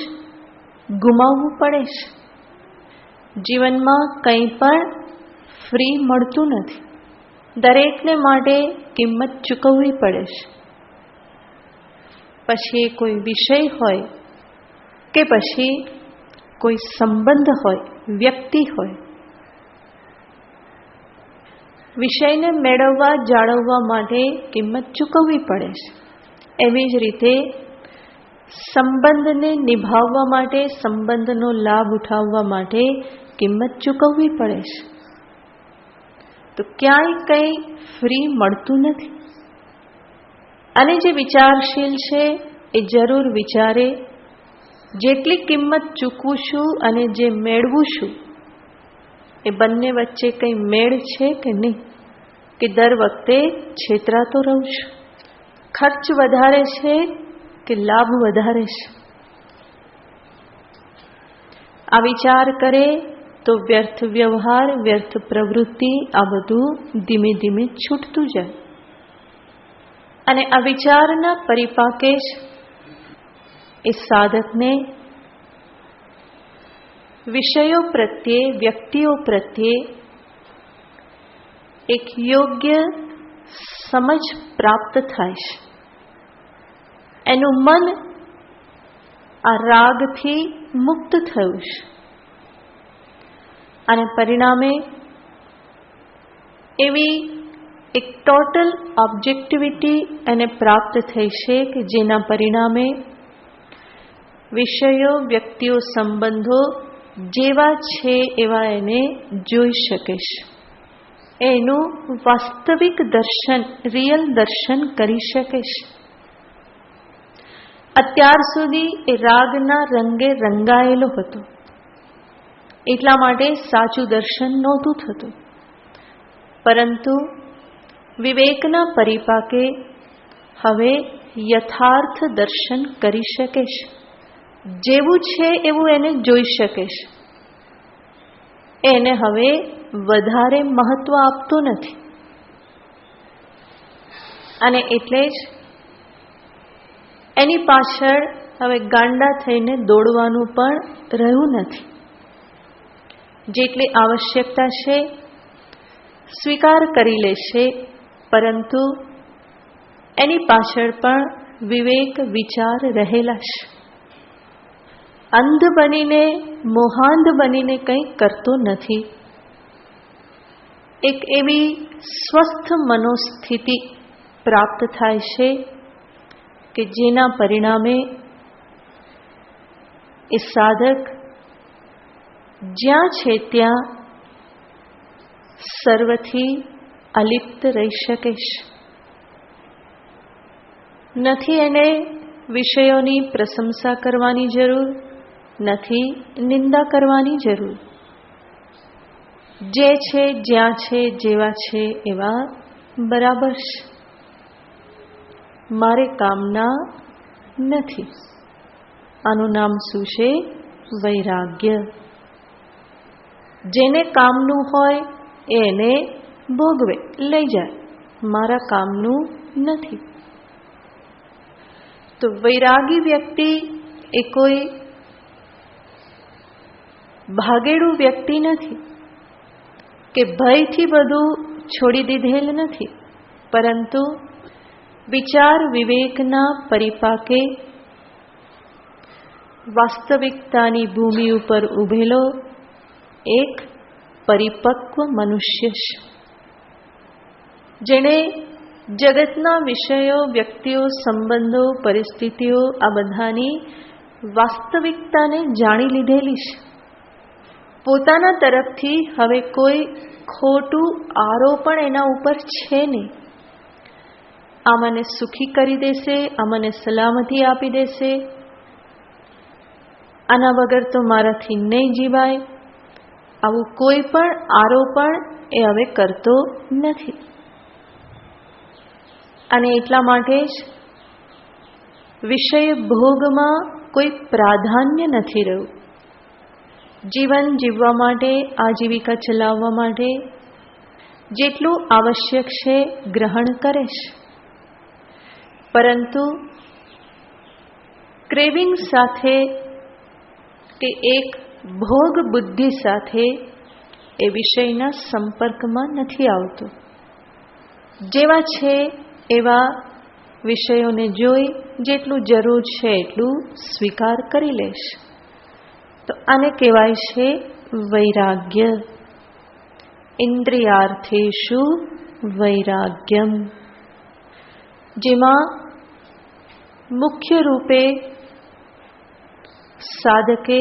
ગુમાવવું પડે છે. જીવનમાં કંઈ પણ ફ્રી મળતું નથી. દરેકને માટે કિંમત ચૂકવવી પડે છે. પછી કોઈ વિષય હોય કે પછી કોઈ સંબંધ હોય, વ્યક્તિ હોય, વિષયને મેળવવા, જાળવવા માટે કિંમત ચૂકવવી પડે છે. એવી જ રીતે સંબંધને નિભાવવા માટે, સંબંધનો લાભ ઉઠાવવા માટે કિંમત ચૂકવવી પડે છે. તો ક્યાંય કંઈ ફ્રી મળતું નથી. અને જે વિચારશીલ છે એ જરૂર વિચારે, જેટલી કિંમત ચૂકવું છું અને જે મેળવું છું એ બંને વચ્ચે કંઈ મેળ છે કે નહીં, કે દર વખતે છેતરાતો રહું છું. ખર્ચ વધારે છે કે લાભ વધારે છે. આ વિચાર કરે તો વ્યર્થ વ્યવહાર, વ્યર્થ પ્રવૃત્તિ આ બધું ધીમે ધીમે છૂટતું જાય. અને આ વિચારના પરિપાકે જ એ સાધકને વિષયો પ્રત્યે, વ્યક્તિઓ પ્રત્યે એક યોગ્ય સમજ પ્રાપ્ત થાય છે. એનું મન આ રાગથી મુક્ત થયું છે. અને પરિણામે એવી એક ટોટલ ઓબ્જેક્ટિવિટી એને પ્રાપ્ત થઈ છે કે જેના પરિણામે વિષયો, વ્યક્તિઓ, સંબંધો જેવા છે એવા એને જોઈ શકે છે. એનું વાસ્તવિક દર્શન, રિયલ દર્શન કરી શકે છે. અત્યાર સુધી એ રાગના રંગે રંગાયેલો હતો, એટલા માટે સાચું દર્શન નહોતું થતું. પરંતુ વિવેકના પરિપાકે હવે યથાર્થ દર્શન કરી શકે છે. જેવું છે એવું એને જોઈ શકે છે. એને હવે વધારે મહત્વ આપતું નથી. અને એટલે જ એની પાછળ હવે ગાંડા થઈને દોડવાનું પણ રહ્યું નથી. જેટલી આવશ્યકતા છે સ્વીકાર કરી લેશે, પરંતુ એની પાછળ પણ વિવેક વિચાર રહેલા છે. અંધ બનીને, મોહાંધ બનીને કંઈ કરતો નથી. એક એવી સ્વસ્થ મનોસ્થિતિ પ્રાપ્ત થાય છે કે જેના પરિણામે એ સાધક જ્યાં છે ત્યાં સર્વથી અલિપ્ત રહી શકે છે. નથી એને વિષયોની પ્રશંસા કરવાની જરૂર, નથી નિંદા કરવાની જરૂર. જે છે, જ્યાં છે, જેવા છે એવા બરાબર છે. મારે કામના નથી. આનું નામ શું છે? વૈરાગ્ય. જેને કામનું હોય એને ભોગવે, લઈ જાય. મારા કામનું નથી. તો વૈરાગી વ્યક્તિ એ કોઈ ભાગેડું વ્યક્તિ નથી કે ભયથી બધું છોડી દીધેલ નથી, પરંતુ વિચાર વિવેકના પરિપાકે વાસ્તવિકતાની ભૂમિ ઉપર ઉભેલો એક પરિપક્વ મનુષ્ય છે, જેણે જગતના વિષયો, વ્યક્તિઓ, સંબંધો, પરિસ્થિતિઓ આ બધાની વાસ્તવિકતાને જાણી લીધેલી છે. પોતાના તરફથી હવે કોઈ ખોટું આરોપણ એના ઉપર છે નહીં. આ મને સુખી કરી દેશે, આ મને સલામતી આપી દેશે, આના વગર તો મારાથી નહીં જીવાય, આવું કોઈ પણ આરોપણ એ હવે કરતો નથી. અને એટલા માટે જ વિષય ભોગમાં કોઈ પ્રાધાન્ય નથી રહ્યું. જીવન જીવવા માટે, આજીવિકા ચલાવવા માટે જેટલું આવશ્યક છે ગ્રહણ કરે છે, પરંતુ ક્રેવિંગ સાથે કે એક ભોગ બુદ્ધિ સાથે એ વિષયના સંપર્કમાં નથી આવતો. જેવા છે એવા વિષયોને જોઈ જેટલું જરૂર છે એટલું સ્વીકાર કરી લેશ. તો આને કહેવાય છે વૈરાગ્ય. ઇન્દ્રિયાર્થેષુ વૈરાગ્યમ. જેમાં મુખ્ય રૂપે સાધકે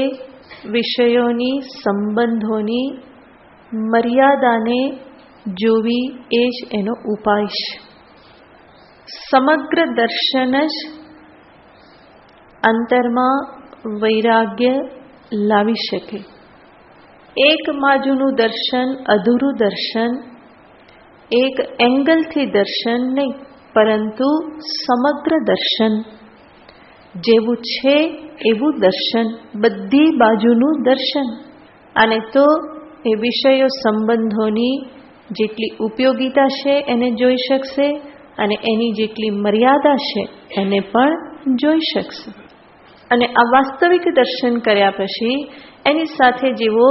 વિષયોની, સંબંધોની મર્યાદાને જોવી એ જ એનો ઉપાય છે. સમગ્ર દર્શન જ અંતરમાં વૈરાગ્ય લાવી શકે. એક બાજુનું દર્શન અધૂરું દર્શન, એક એંગલથી દર્શન નહીં, પરંતુ સમગ્ર દર્શન. જેવું છે એવું દર્શન, બધી બાજુનું દર્શન. અને તો એ વિષયો, સંબંધોની જેટલી ઉપયોગિતા છે એને જોઈ શકશે, અને એની જેટલી મર્યાદા છે એને પણ જોઈ શકશે. અને આ વાસ્તવિક દર્શન કર્યા પછી એની સાથે જેવો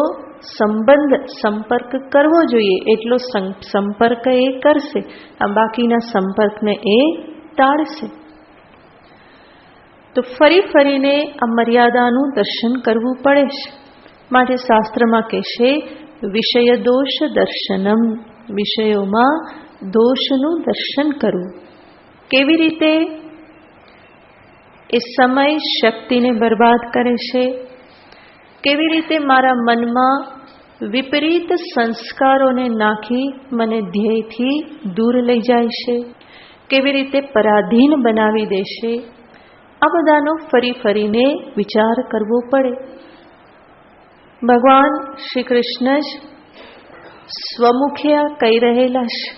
સંપર્ક કરવો જોઈએ એટલો સંપર્ક એ કરશે, આ બાકીના સંપર્કને એ ટાળશે. તો ફરીને આ મર્યાદાનું દર્શન કરવું પડે છે. માટે શાસ્ત્રમાં કહેશે વિષય દોષ દર્શનમ. વિષયોમાં દોષનું દર્શન કરવું. કેવી રીતે એ સમય શક્તિને બરબાદ કરે છે, કેવી રીતે મારા મનમાં વિપરીત સંસ્કારોને નાખી મને ધ્યેયથી દૂર લઈ જાય છે, કેવી રીતે પરાધીન બનાવી દેશે, આ બધાનો ફરી ફરીને વિચાર કરવો પડે. ભગવાન શ્રી કૃષ્ણ જ સ્વમુખ્યા કહી રહેલા છે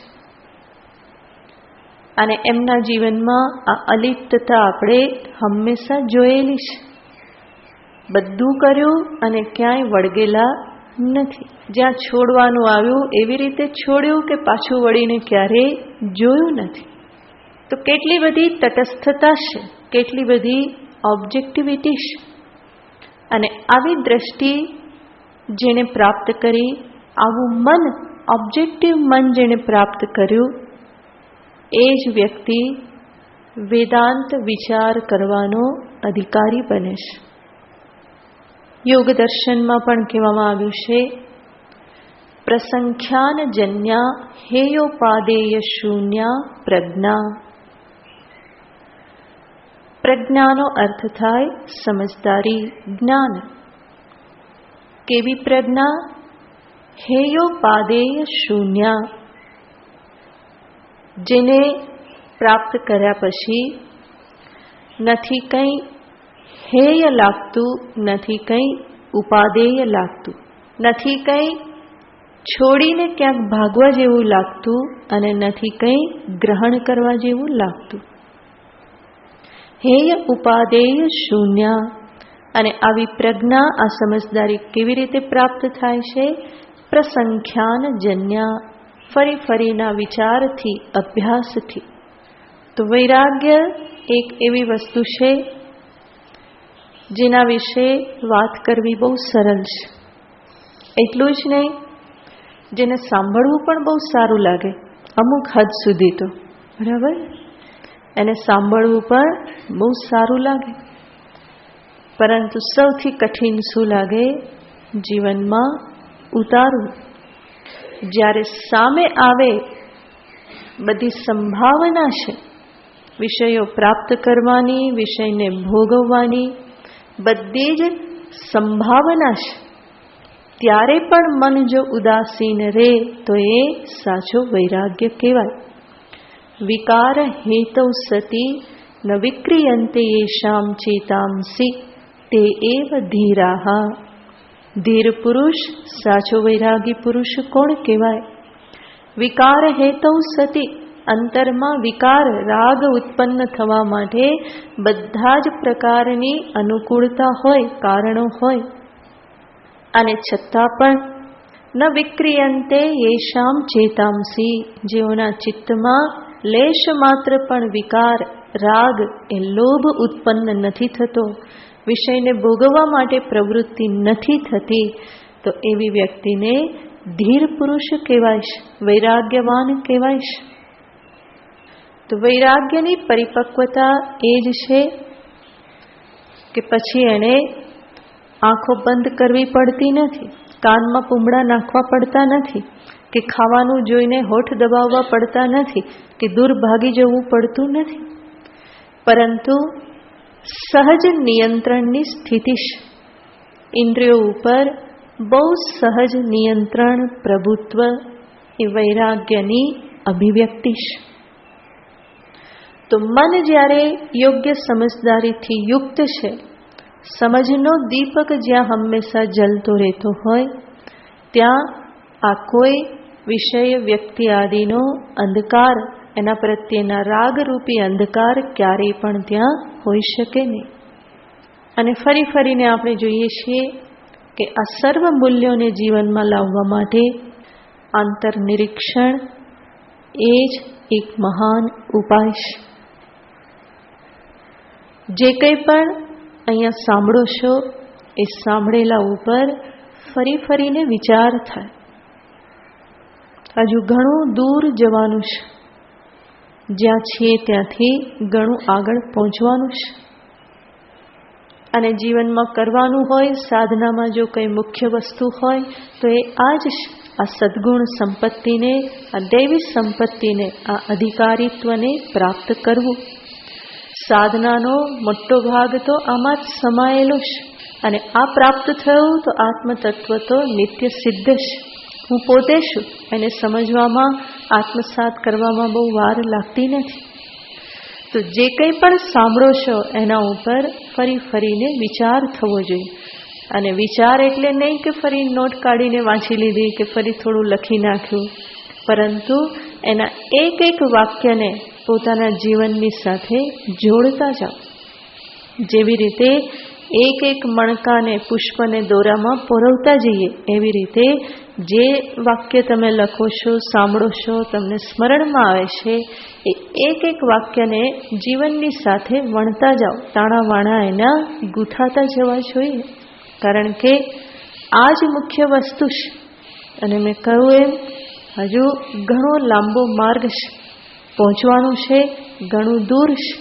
અને એમના જીવનમાં આ અલિપ્તતા આપણે હંમેશા જોયેલી છે. બધું કર્યું અને ક્યાંય વળગેલા નથી. જ્યાં છોડવાનું આવ્યું એવી રીતે છોડ્યું કે પાછું વળીને ક્યારેય જોયું નથી. તો કેટલી બધી તટસ્થતા છે, કેટલી બધી ઓબ્જેક્ટિવિટી છે. અને આવી દ્રષ્ટિ જેણે પ્રાપ્ત કરી, આવું મન, ઓબ્જેક્ટિવ મન જેણે પ્રાપ્ત કર્યું, એ જ વ્યક્તિ વેદાંત વિચાર કરવાનો અધિકારી બને છે. યોગ દર્શનમાં પણ કહેવામાં આવ્યું છે, પ્રસંખ્યાન જન્યા હેયોપાદેય શૂન્યા પ્રજ્ઞા. પ્રજ્ઞાનો અર્થ થાય સમજદારી, જ્ઞાન. કેવી પ્રજ્ઞા? હેયોપાદેય શૂન્યા, જેને પ્રાપ્ત કર્યા પછી નથી કંઈ હેય લાગતું, નથી કંઈ ઉપાદેય લાગતું, નથી કંઈ છોડીને ક્યાંક ભાગવા જેવું લાગતું અને નથી કંઈ ગ્રહણ કરવા જેવું લાગતું. હેય ઉપાદેય શૂન્ય. અને આવી પ્રજ્ઞા, આ સમજદારી કેવી રીતે પ્રાપ્ત થાય છે? પ્રસંખ્યાન જન્યા, ફરી ફરીના વિચારથી, અભ્યાસથી. તો વૈરાગ્ય એક એવી વસ્તુ છે જેના વિશે વાત કરવી બહુ સરળ છે. એટલું જ નહીં, જેને સાંભળવું પણ બહુ સારું લાગે અમુક હદ સુધી, તો બરાબર, એને સાંભળવું પણ બહુ સારું લાગે. પરંતુ સૌથી કઠિન શું લાગે? જીવનમાં ઉતારવું. જ્યારે સામે આવે, બધી સંભાવના છે વિષયો પ્રાપ્ત કરવાની, વિષયને ભોગવવાની, બધી જ સંભાવના છે, ત્યારે પણ મન જો ઉદાસીન રહે તો એ સાચો વૈરાગ્ય કહેવાય. વિકાર હેતૌ સતી ન વિક્રિયન્તે યેષામ ચેતાંસી તે એવ ધીરાહ. ધીર પુરુષ, સાચો વૈરાગી પુરુષ કોણ કહેવાય? વિકાર હેતૌ સતી, અંતરમાં વિકાર, રાગ ઉત્પન્ન થવા માટે બધા જ પ્રકારની અનુકૂળતા હોય, કારણો હોય, અને છતાં પણ ન વિક્રિયન્તે યેષામ ચેતાંસી, જેઓના ચિત્તમાં લેશ માત્ર પણ વિકાર, રાગ, એ લોભ ઉત્પન્ન નથી થતો, વિષયને ભોગવવા માટે પ્રવૃત્તિ નથી થતી, તો એવી વ્યક્તિને ધીર પુરુષ કહેવાય છે, વૈરાગ્યવાન કહેવાય છે. તો વૈરાગ્યની પરિપક્વતા એ જ છે કે પછી એને આંખો બંધ કરવી પડતી નથી, કાનમાં પૂંબડા નાખવા પડતા નથી, કે ખાવાનું જોઈને હોઠ દબાવવા પડતા નથી, કે દૂર ભાગી જવું પડતું નથી, પરંતુ સહજ નિયંત્રણની સ્થિતિ છે. ઇન્દ્રિયો ઉપર બહુ સહજ નિયંત્રણ, પ્રભુત્વ, એ વૈરાગ્યની અભિવ્યક્તિ છે. તો મન જ્યારે યોગ્ય સમજદારીથી યુક્ત છે, સમજનો દીપક જ્યાં હંમેશા જલતો રહેતો હોય, ત્યાં આ કોઈ વિષય, વ્યક્તિ આદિનો અંધકાર, એના પ્રત્યેના રાગરૂપી અંધકાર ક્યારેય પણ ત્યાં હોઈ શકે નહીં. અને ફરી ફરીને આપણે જોઈએ છીએ કે આ સર્વ મૂલ્યોને જીવનમાં લાવવા માટે આંતરનિરીક્ષણ એ જ એક મહાન ઉપાય છે. જે કંઈ પણ અહીંયા સાંભળો છો, એ સાંભળેલા ઉપર ફરી ફરીને વિચાર થાય. હજુ ઘણું દૂર જવાનું છે, જ્યાં છીએ ત્યાંથી ઘણું આગળ પહોંચવાનું છે. અને જીવનમાં કરવાનું હોય, સાધનામાં જો કંઈ મુખ્ય વસ્તુ હોય તો એ આ જ છે. આ સદ્ગુણ સંપત્તિને, આ દૈવી સંપત્તિને, આ અધિકારીત્વને પ્રાપ્ત કરવું. સાધનાનો મોટો ભાગ તો આમાં જ સમાયેલો છે. અને આ પ્રાપ્ત થયું તો આત્મતત્વ તો નિત્ય સિદ્ધ છે. હું પોતે છું એને સમજવામાં, આત્મસાત કરવામાં બહુ વાર લાગતી નથી. તો જે કંઈ પણ સાંભળો છો એના ઉપર ફરી ફરીને વિચાર થવો જોઈએ. અને વિચાર એટલે નહીં કે ફરી નોટ કાઢીને વાંચી લીધી કે ફરી થોડું લખી નાખ્યું, પરંતુ એના એક એક વાક્યને પોતાના જીવનની સાથે જોડતા જાઓ. જેવી રીતે એક એક મણકાને, પુષ્પને દોરામાં પરોવતા જઈએ, એવી રીતે જે વાક્ય તમે લખો છો, સાંભળો છો, તમને સ્મરણમાં આવે છે, એ એક એક વાક્યને જીવનની સાથે વણતા જાઓ. તાણાવાણા એના ગૂંથાતા જવા જોઈએ. કારણ કે આ જ મુખ્ય વસ્તુ છે. અને મેં કહ્યું એમ હજુ ઘણો લાંબો માર્ગ છે, પહોંચવાનું છે, ઘણું દૂર છે.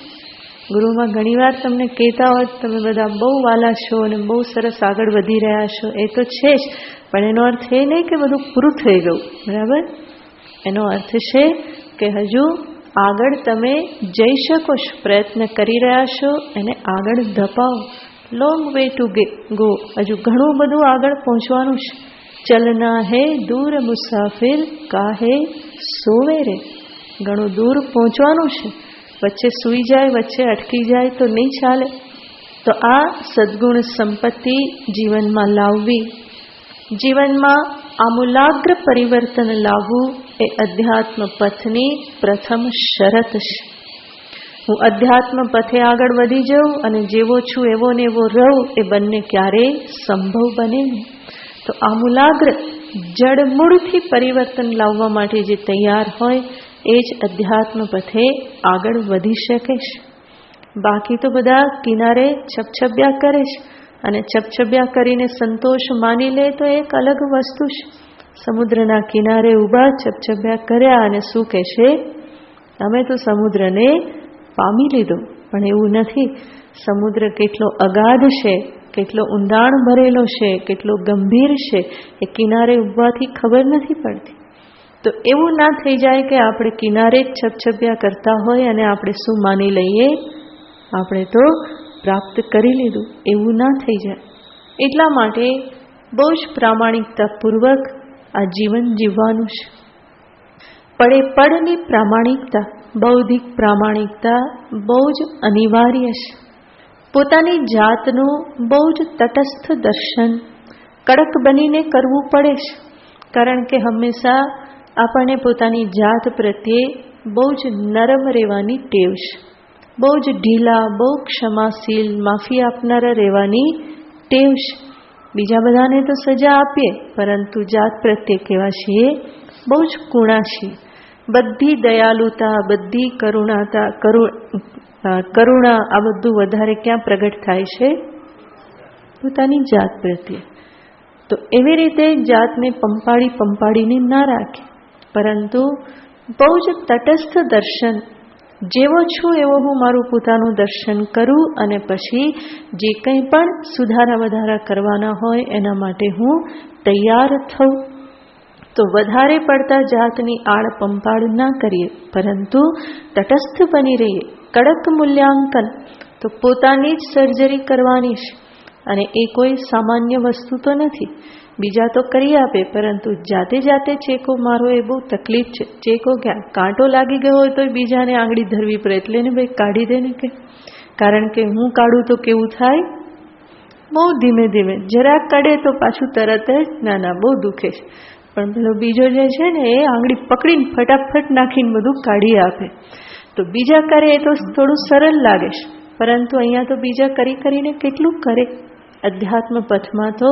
ગુરુમાં ઘણીવાર તમને કહેતા હોય તમે બધા બહુ વાલા છો અને બહુ સરસ આગળ વધી રહ્યા છો, એ તો છે જ, પણ એનો અર્થ એ નહીં કે બધું પૂરું થઈ ગયું. બરાબર? એનો અર્થ છે કે હજુ આગળ તમે જઈ શકો છો, પ્રયત્ન કરી રહ્યા છો, એને આગળ ધપાવો. Long way to go. હજુ ઘણું બધું આગળ પહોંચવાનું છે. ચલના હે દૂર મુસાફિર કાહે સોવે રે. ઘણું દૂર પહોંચવાનું છે. વચ્ચે સૂઈ જાય, વચ્ચે અટકી જાય તો નહીં ચાલે. તો આ સદ્ગુણ સંપત્તિ જીવનમાં લાવવી, જીવનમાં આમૂલાગ્ર પરિવર્તન લાવવું એ અધ્યાત્મ પથની પ્રથમ શરત છે. હું અધ્યાત્મ પથે આગળ વધી જાઉં અને જેવો છું એવો ને એવો રહું, એ બંને ક્યારેય સંભવ બને નહીં. તો આમૂલાગ્ર જડમૂળથી પરિવર્તન લાવવા માટે જે તૈયાર હોય એ જ અધ્યાત્મ પથે આગળ વધી શકે છે. બાકી તો બધા કિનારે છપછબ્યા કરે છે, અને છપછબ્યા કરીને સંતોષ માની લે તો એક અલગ વસ્તુ છે. સમુદ્રના કિનારે ઊભા છપછબ્યા કર્યા અને શું કહે છે? અમે તો સમુદ્રને પામી લીધો. પણ એવું નથી. સમુદ્ર કેટલો અગાધ છે, કેટલો ઊંડાણ ભરેલો છે, કેટલો ગંભીર છે, એ કિનારે ઊભવાથી ખબર નથી પડતી. તો એવું ના થઈ જાય કે આપણે કિનારે જ છપછપ્યા કરતા હોય અને આપણે શું માની લઈએ, આપણે તો પ્રાપ્ત કરી લીધું. એવું ના થઈ જાય. એટલા માટે બહુ જ પ્રામાણિકતાપૂર્વક આ જીવન જીવવાનું છે. પડે પડની પ્રામાણિકતા, બૌદ્ધિક પ્રામાણિકતા બહુ જ અનિવાર્ય છે. પોતાની જાતનું બહુ જ તટસ્થ દર્શન કડક બનીને કરવું પડે છે. કારણ કે હંમેશા આપણને પોતાની જાત પ્રત્યે બહુ જ નરમ રહેવાની ટેવ છે. બહુ જ ઢીલા, બહુ ક્ષમાશીલ, માફી આપનારા રહેવાની ટેવ છે. બીજા બધાને તો સજા આપીએ, પરંતુ જાત પ્રત્યે કેવા છીએ? બહુ જ કુણા છીએ. બધી દયાલુતા, બધી કરુણા આ બધું વધારે ક્યાં પ્રગટ થાય છે? પોતાની જાત પ્રત્યે. તો એવી રીતે જાતને પંપાડીને ના રાખે, પરંતુ બહુ જ તટસ્થ દર્શન, જેવો છું એવો હું મારું પોતાનું દર્શન કરું અને પછી જે કંઈ પણ સુધારા વધારા કરવાના હોય એના માટે હું તૈયાર થઉં. તો વધારે પડતા જાતની આડ પંપાડ ના કરીએ, પરંતુ તટસ્થ બની રહીએ. કડક મૂલ્યાંકન, તો પોતાની જ સર્જરી કરવાની છે. અને એ કોઈ સામાન્ય વસ્તુ તો નથી. બીજા તો કરી આપે, પરંતુ જાતે જાતે ચેકો મારો એ બહુ તકલીફ છે. ચેકો ક્યાં? કાંટો લાગી ગયો હોય તો બીજાને આંગળી ધરવી પડે, એટલે ને ભાઈ કાઢી દે ને કે. કારણ કે હું કાઢું તો કેવું થાય? બહુ ધીમે ધીમે. જરાક કાઢે તો પાછું તરત જ ના બહુ દુખે છે. પણ પેલો બીજો જે છે ને, એ આંગળી પકડીને ફટાફટ નાખીને બધું કાઢી આપે. તો બીજા કરે એ તો થોડું સરળ લાગે છે, પરંતુ અહીંયા તો બીજા કરીને કેટલું કરે. અધ્યાત્મ પથમાં તો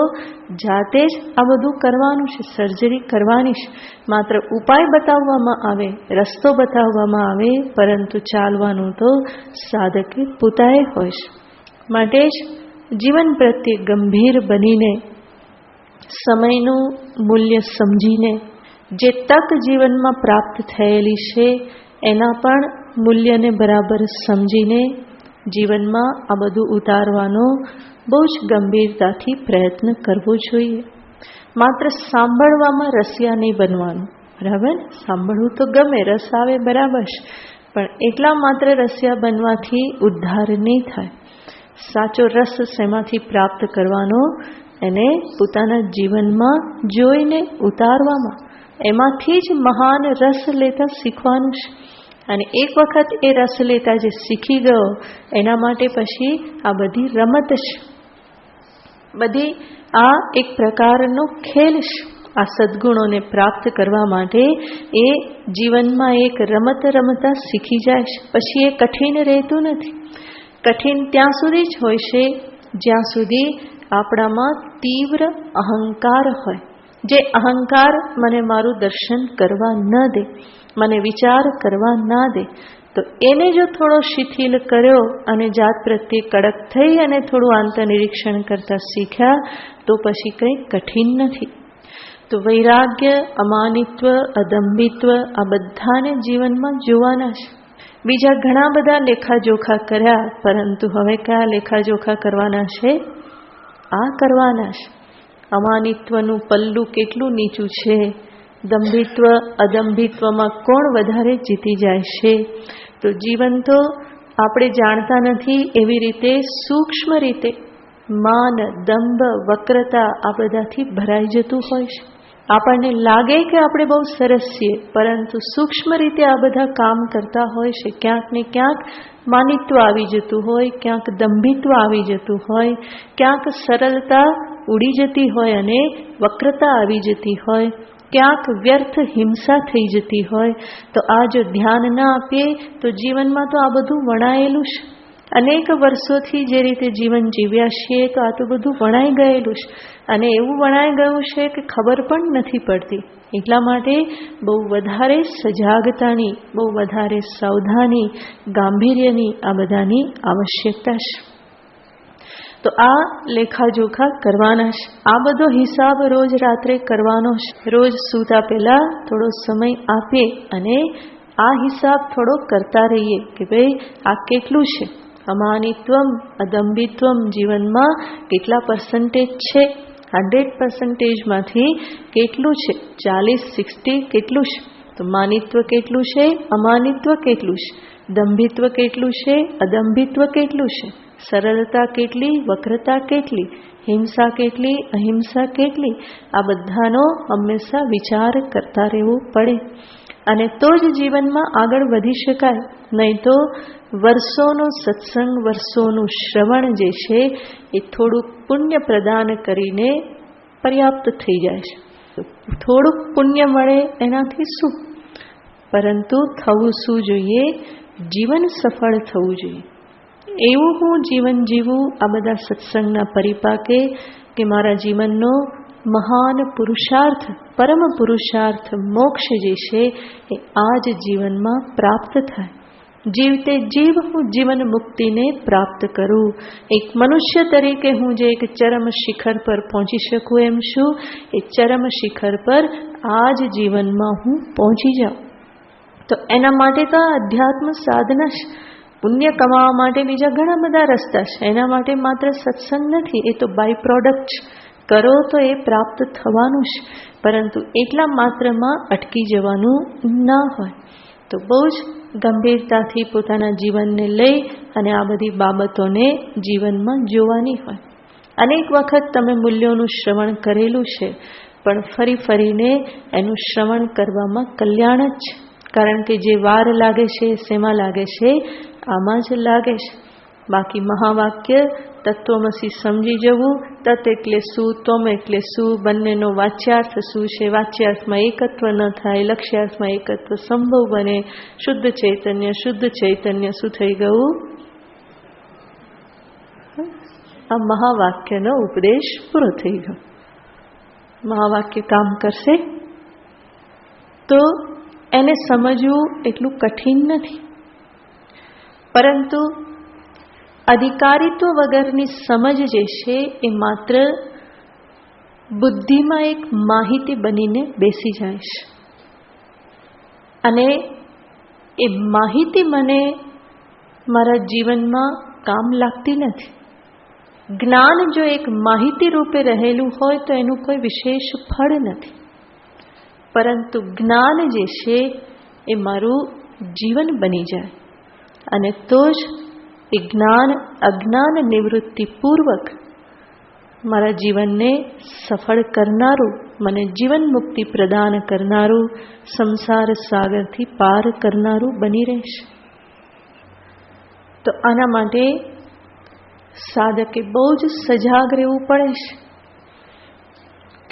જાતે જ આ બધું કરવાનું છે, સર્જરી કરવાની છે. માત્ર ઉપાય બતાવવામાં આવે, રસ્તો બતાવવામાં આવે, પરંતુ ચાલવાનું તો સાધકે પોતાએ હોય છે. માટે જ જીવન પ્રત્યે ગંભીર બનીને, સમયનું મૂલ્ય સમજીને, જે તક જીવનમાં પ્રાપ્ત થયેલી છે એના પણ મૂલ્યને બરાબર સમજીને જીવનમાં આ બધું ઉતારવાનો બહુ જ ગંભીરતાથી પ્રયત્ન કરવો જોઈએ. માત્ર સાંભળવામાં રસિયા નહીં બનવાનું. બરાબર? સાંભળવું તો ગમે, રસ આવે, બરાબર છે, પણ એટલા માત્ર રસિયા બનવાથી ઉદ્ધાર નહીં થાય. સાચો રસ શેમાંથી પ્રાપ્ત કરવાનો? એને પોતાના જીવનમાં જોઈને ઉતારવામાં, એમાંથી જ મહાન રસ લેતા શીખવાનું છે. અને એક વખત એ રસ લેતા જે શીખી ગયો એના માટે પછી આ બધી રમત છે, બધી આ એક પ્રકારનો ખેલ છે. આ સદ્ગુણોને પ્રાપ્ત કરવા માટે એ જીવનમાં એક રમત રમતા શીખી જાય છે. પછી એ કઠિન રહેતું નથી. કઠિન ત્યાં સુધી જ હોય છે જ્યાં સુધી આપણામાં તીવ્ર અહંકાર હોય. જે અહંકાર મને મારું દર્શન કરવા ન દે, મને વિચાર કરવા ના દે, તો એને જો થોડો શિથિલ કર્યો અને જાત પ્રત્યે કડક થઈ અને થોડું આંતરનિરીક્ષણ કરતા શીખ્યા તો પછી કંઈ કઠિન નથી. તો વૈરાગ્ય, અમાનિત્વ, અદંભિત્વ આ બધાને જીવનમાં જોવાના છે. બીજા ઘણા બધા લેખાજોખા કર્યા, પરંતુ હવે કયા લેખાજોખા કરવાના છે? આ કરવાના છે. અમાનિત્વનું પલ્લું કેટલું નીચું છે, દંભિત્વ અદંભિત્વમાં કોણ વધારે જીતી જાય છે. તો જીવન તો આપણે જાણતા નથી એવી રીતે સૂક્ષ્મ રીતે માન, દંભ, વક્રતા આ બધાથી ભરાઈ જતું હોય છે. આપણને લાગે કે આપણે બહુ સરસ છીએ, પરંતુ સૂક્ષ્મ રીતે આ બધા કામ કરતા હોય છે. ક્યાંક ને ક્યાંક માનિત્વ આવી જતું હોય, ક્યાંક દંભિત્વ આવી જતું હોય, ક્યાંક સરળતા ઉડી જતી હોય અને વક્રતા આવી જતી હોય, ક્યાંક વ્યર્થ હિંસા થઈ જતી હોય. તો આ જો ધ્યાન ના આપીએ તો જીવનમાં તો આ બધું વણાયેલું છે. અનેક વર્ષોથી જે રીતે જીવન જીવ્યા છીએ તો આ તો બધું વણાઈ ગયેલું છે. અને એવું વણાઈ ગયું છે કે ખબર પણ નથી પડતી. એટલા માટે બહુ વધારે સજાગતાની, બહુ વધારે સાવધાની, ગાંભીર્યની આ બધાની આવશ્યકતા છે. તો આ લેખાજોખા કરવાના છે. આ બધો હિસાબ રોજ રાત્રે કરવાનો છે. રોજ સૂતા પહેલા થોડો સમય આપીએ અને આ હિસાબ થોડો કરતા રહીએ કે ભાઈ આ કેટલું છે. અમાનિત્વમ, અદંભિત્વમ જીવનમાં કેટલા પર્સન્ટેજ છે? 100%માંથી કેટલું છે? 40-60 કેટલું છે? તો માનિત્વ કેટલું છે? અમાનિત્વ કેટલું છે? દંભિત્વ કેટલું છે? અદંભિત્વ કેટલું છે? સરળતા કેટલી? વક્રતા કેટલી? હિંસા કેટલી? અહિંસા કેટલી? આ બધાનો હંમેશા વિચાર કરતા રહેવું પડે અને તો જ જીવનમાં આગળ વધી શકાય. નહીં તો વર્ષોનો સત્સંગ, વર્ષોનું શ્રવણ જે છે એ થોડુંક પુણ્ય પ્રદાન કરીને પર્યાપ્ત થઈ જાય છે. થોડુંક પુણ્ય મળે એનાથી શું, પરંતુ થવું શું જોઈએ? જીવન સફળ થવું જોઈએ. એવું હું જીવન જીવું આ બધા સત્સંગના પરિપાકે કે મારા જીવનનો મહાન પુરુષાર્થ, પરમ પુરુષાર્થ મોક્ષ જે છે એ આ જ જીવનમાં પ્રાપ્ત થાય. જીવતે જીવ હું જીવન મુક્તિને પ્રાપ્ત કરું. એક મનુષ્ય તરીકે હું જે એક ચરમ શિખર પર પહોંચી શકું એમ છું, એ ચરમ શિખર પર આ જ જીવનમાં હું પહોંચી જાઉં. તો એના માટે તો આ અધ્યાત્મ સાધના છે. પુણ્ય કમાવા માટે બીજા ઘણા બધા રસ્તા છે. એના માટે માત્ર સત્સંગ નથી, એ તો બાય પ્રોડક્ટ કરો તો એ પ્રાપ્ત થવાનું છે. પરંતુ એટલા માત્રમાં અટકી જવાનું ના હોય. તો બહુ જ ગંભીરતાથી પોતાના જીવનને લઈ અને આ બધી બાબતોને જીવનમાં જોવાની હોય. અનેક વખત તમે મૂલ્યોનું શ્રવણ કરેલું છે, પણ ફરી ફરીને એનું શ્રવણ કરવામાં કલ્યાણ જ છે. કારણ કે જે વાર લાગે છે શેમાં લાગે છે? આમાં જ લાગે છે. બાકી મહાવાક્ય તત્વમસી સમજી જવું, તત્ એટલે શું, ત્વમ એટલે શું, બંનેનો વાચ્યાર્થ શું છે, વાચ્યાર્થમાં એકત્વ ન થાય, લક્ષ્યાર્થમાં એકત્વ સંભવ બને, શુદ્ધ ચૈતન્ય શું થઈ ગયું? આ મહાવાક્યનો ઉપદેશ પૂરો થઈ ગયો. મહાવાક્ય કામ કરશે તો એને સમજવું એટલું કઠિન નથી, પરંતુ અધિકારીત્વ વગરની સમજ જે છે એ માત્ર બુદ્ધિમાં એક માહિતી બનીને બેસી જાય છે. અને એ માહિતી મને મારા જીવનમાં કામ લાગતી નથી. જ્ઞાન જો એક માહિતી રૂપે રહેલું હોય તો એનું કોઈ વિશેષ ફળ નથી, પરંતુ જ્ઞાન જે છે એ મારું જીવન બની જાય અને તો જ એ જ્ઞાન અજ્ઞાન નિવૃત્તિપૂર્વક મારા જીવનને સફળ કરનારું, મને જીવન મુક્તિ પ્રદાન કરનારું, સંસાર સાગરથી પાર કરનારું બની રહેશે. તો આના માટે સાધકે બહુ જ સજાગ રહેવું પડે છે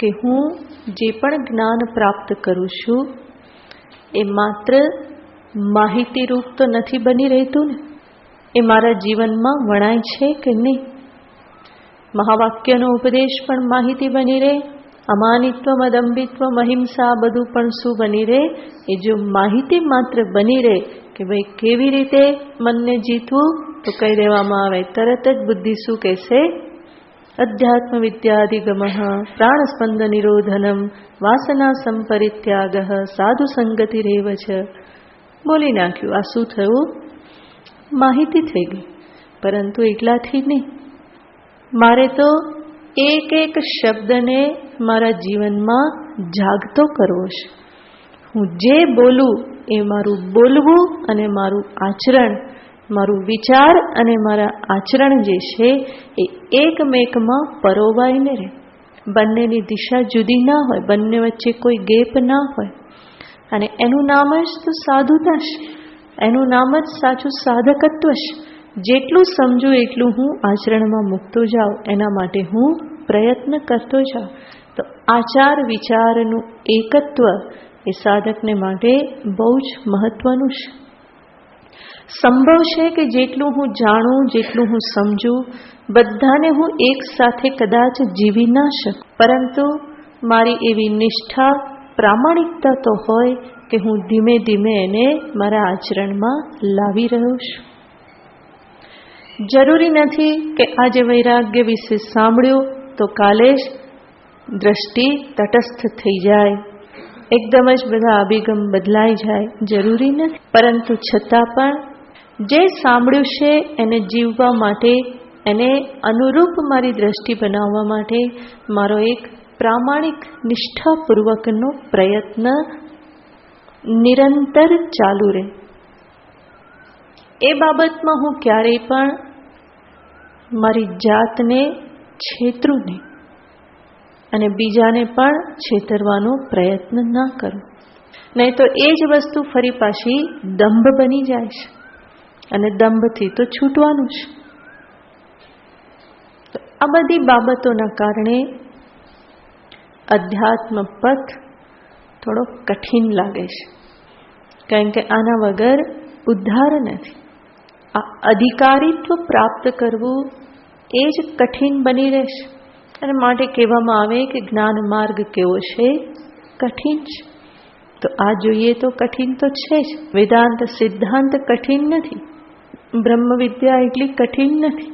કે હું જે પણ જ્ઞાન પ્રાપ્ત કરું છું એ માત્ર માહિતી રૂપ તો નથી બની રહેતું ને, એ મારા જીવનમાં વણાય છે કે નહીં. મહાવાક્યનો ઉપદેશ પણ માહિતી બની રહે, અમાનિત્વ મદંબિત્વ અહિંસા બધું પણ શું બની રહે, એ જો માહિતી માત્ર બની રહે કે ભાઈ કેવી રીતે મનને જીતવું, તો કહી દેવામાં આવે તરત જ બુદ્ધિ શું કહેશે, અધ્યાત્મ વિદ્યાધિગમ પ્રાણસ્પંદ નિરોધનમ વાસના સંપરિત્યાગ સાધુ સંગતિ રેવ છે. બોલી નાખ્યું. આ શું થયું? માહિતી થઈ ગઈ. પરંતુ એટલાથી નહીં, મારે તો એક એક શબ્દને મારા જીવનમાં જાગતો કરવો છે. હું જે બોલું એ મારું બોલવું અને મારું આચરણ, મારું વિચાર અને મારા આચરણ જે છે એ એકમેકમાં પરોવાઈને રહે. બંનેની દિશા જુદી ના હોય, બંને વચ્ચે કોઈ ગેપ ના હોય. અને એનું નામ જ તો સાધુતા છે, એનું નામ જ સાચું સાધકત્વ છે. જેટલું સમજું એટલું હું આચરણમાં મૂકતો જાઉં, એના માટે હું પ્રયત્ન કરતો જાઉં. તો આચાર વિચારનું એકત્વ એ સાધકને માટે બહુ જ મહત્વનું છે. સંભવ છે કે જેટલું હું જાણું, જેટલું હું સમજું, બધાને હું એક સાથે કદાચ જીવી ના શકું, પરંતુ મારી એવી નિષ્ઠા, પ્રામાણિકતા તો હોય કે હું ધીમે ધીમે એને મારા આચરણમાં લાવી રહ્યો છું. જરૂરી નથી કે આજે વૈરાગ્ય વિશે સાંભળ્યું તો કાલે જ દ્રષ્ટિ તટસ્થ થઈ જાય, એકદમ જ બધા અભિગમ બદલાઈ જાય, જરૂરી નથી. પરંતુ છતાં પણ જે સાંભળ્યું છે એને જીવવા માટે, એને અનુરૂપ મારી દ્રષ્ટિ બનાવવા માટે મારો એક પ્રામાણિક નિષ્ઠાપૂર્વકનો પ્રયત્ન નિરંતર ચાલુ રહે. એ બાબતમાં હું ક્યારેય પણ મારી જાતને છેતરું નહીં અને બીજાને પણ છેતરવાનો પ્રયત્ન ના કરું. નહીં તો એ જ વસ્તુ ફરી પાછી દંભ બની જાય છે, અને દંભથી તો છૂટવાનું છે. તો આ બધી બાબતોના કારણે અધ્યાત્મ પથ થોડો કઠિન લાગે છે, કારણ કે આના વગર ઉદ્ધાર નથી. આ અધિકારીત્વ પ્રાપ્ત કરવું એ જ કઠિન બની રહેશે. અને માટે કહેવામાં આવે કે જ્ઞાન માર્ગ કેવો છે? કઠિન છે. તો આ જોઈએ તો કઠિન તો છે જ. વેદાંત સિદ્ધાંત કઠિન નથી, બ્રહ્મ વિદ્યા એટલી કઠિન નથી.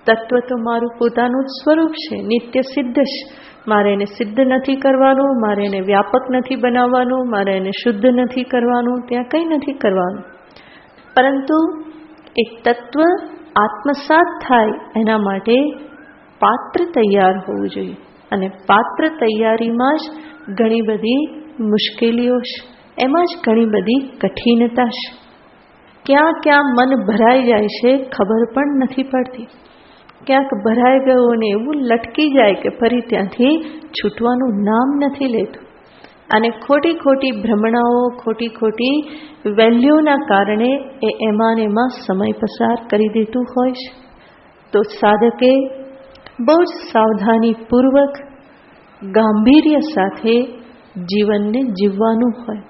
તત્વ તો મારું પોતાનું જ સ્વરૂપ છે, નિત્ય સિદ્ધ છે. મારે એને સિદ્ધ નથી કરવાનું, મારે એને વ્યાપક નથી બનાવવાનું, મારે એને શુદ્ધ નથી કરવાનું, ત્યાં કંઈ નથી કરવાનું. પરંતુ એક તત્વ આત્મસાત થાય એના માટે પાત્ર તૈયાર હોવું જોઈએ. અને પાત્ર તૈયારીમાં જ ઘણી બધી મુશ્કેલીઓ છે, એમાં જ ઘણી બધી કઠિનતા છે. ક્યાં ક્યાં મન ભરાઈ જાય છે ખબર પણ નથી પડતી. ક્યાંક ભરાઈ ગયો અને એવું લટકી જાય કે ફરી ત્યાંથી છૂટવાનું નામ નથી લેતું. અને ખોટી ખોટી ભ્રમણાઓ, ખોટી ખોટી વેલ્યુના કારણે એ એમાં સમય પસાર કરી દેતું હોય છે. તો સાધકે બહુ જ સાવધાનીપૂર્વક, ગાંભીર્ય સાથે જીવનને જીવવાનું હોય.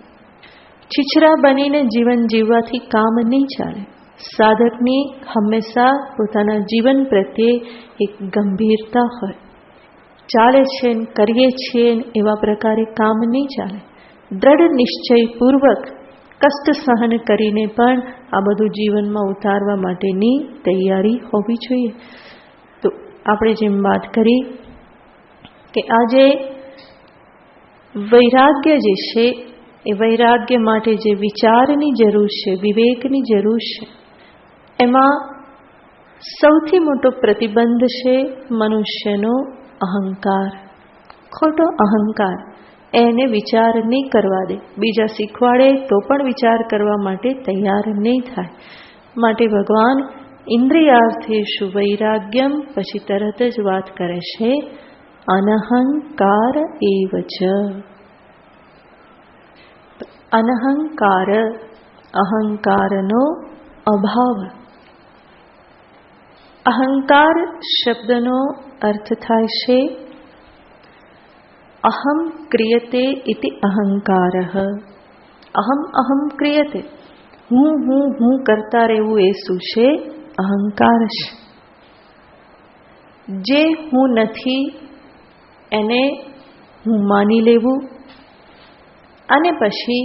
છીછરા બનીને જીવન જીવવાથી કામ નહીં ચાલે. સાધકની હંમેશા પોતાના જીવન પ્રત્યે એક ગંભીરતા હોય. ચાલે છે ને કરીએ છીએ એવા પ્રકારે કામ નહીં ચાલે. દ્રઢ નિશ્ચયપૂર્વક કષ્ટ સહન કરીને પણ આ બધું જીવનમાં ઉતારવા માટેની તૈયારી હોવી જોઈએ. તો આપણે જેમ વાત કરી કે આજે વૈરાગ્ય જે છે એ વૈરાગ્ય માટે જે વિચારની જરૂર છે, વિવેકની જરૂર છે, એમાં સૌથી મોટો પ્રતિબંધ છે મનુષ્યનો અહંકાર, ખોટો અહંકાર. એને વિચાર નહીં કરવા દે. બીજા શીખવાડે તો પણ વિચાર કરવા માટે તૈયાર નહીં થાય. માટે ભગવાન ઇન્દ્રિયાર્થેષુ વૈરાગ્યમ, પછી તરત જ વાત કરે છે અનહંકાર એવ ચ. અનહંકાર, અહંકારનો અભાવ. અહંકાર શબ્દનો અર્થ થાય છે અહમ ક્રિયતે ઇતિ અહંકારઃ. અહમ અહમ ક્રિયતે, હું કરતા રહેવું એ શું છે? અહંકાર છે. જે હું નથી એને હું માની લેવું અને પછી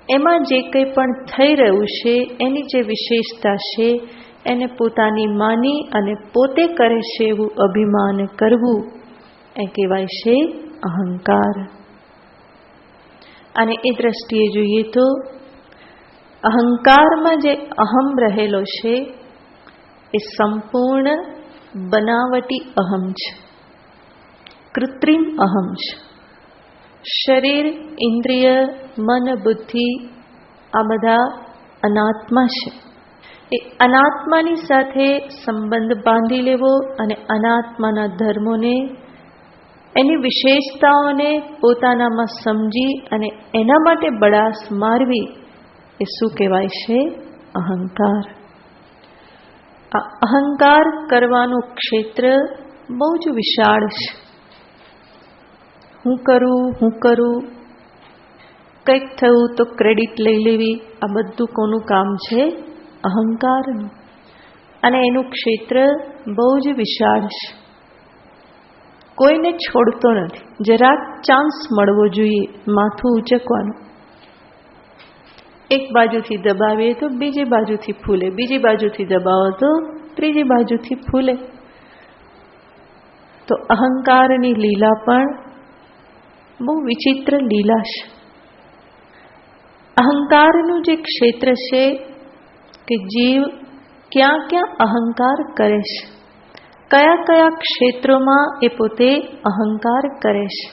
એમાં જે કંઈ પણ થઈ રહ્યું છે એની જે વિશેષતા છે એને પોતાની માની અને પોતે કરે છે એવું અભિમાન કરવું, એ કહેવાય છે અહંકાર. અને એ દ્રષ્ટિએ જોઈએ તો અહંકારમાં જે અહમ રહેલો છે એ સંપૂર્ણ બનાવટી અહમ છે, કૃત્રિમ અહમ છે. શરીર, ઇન્દ્રિય, મન, બુદ્ધિ આ બધા અનાત્મા છે. એ અનાત્માની સાથે સંબંધ બાંધી લેવો અને અનાત્માના ધર્મોને, એની વિશેષતાઓને પોતાનામાં સમજી અને એના માટે બડાસ મારવી, એ શું કહેવાય છે? અહંકાર. આ અહંકાર કરવાનું ક્ષેત્ર બહુ જ વિશાળ છે. હું કરું, કંઈક થયું તો ક્રેડિટ લઈ લેવી, આ બધું કોનું કામ છે? અહંકારનું. અને એનું ક્ષેત્ર બહુ જ વિશાળ છે. કોઈને છોડતો નથી. જરાક ચાન્સ મળવો જોઈએ માથું ઉચકવાનું. એક બાજુથી દબાવીએ તો બીજી બાજુથી ફૂલે, બીજી બાજુથી દબાવો તો ત્રીજી બાજુથી ફૂલે. તો અહંકારની લીલા પણ બહુ વિચિત્ર લીલા છે. અહંકારનું જે ક્ષેત્ર છે કે જીવ ક્યાં ક્યાં અહંકાર કરે છે, કયા કયા ક્ષેત્રોમાં એ પોતે અહંકાર કરે છે,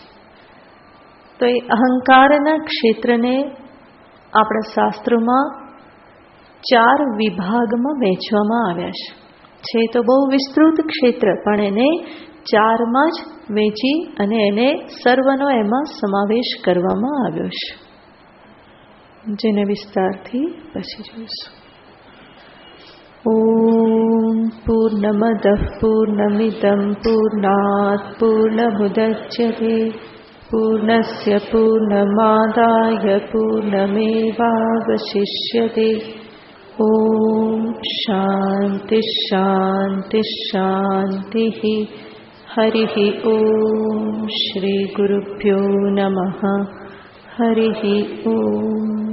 તો એ અહંકારના ક્ષેત્રને આપણા શાસ્ત્રોમાં 4 વિભાગમાં વહેંચવામાં આવ્યા છે. તો બહુ વિસ્તૃત ક્ષેત્ર, પણ એને 4માં જ વહેંચી અને એને સર્વનો એમાં સમાવેશ કરવામાં આવ્યો છે, જેને વિસ્તારથી પછી જોઈશું. ઓમ પૂર્ણમદઃ પૂર્ણમિદં પૂર્ણાત પૂર્ણમુદચ્યતે પૂર્ણસ્ય પૂર્ણમાદાય પૂર્ણમેવાવશિષ્યતે. ઓમ શાંતિ શાંતિ શાંતિ. હરિઃ ઓમ શ્રી ગુરુભ્યો નમઃ. હરિઃ ઓમ.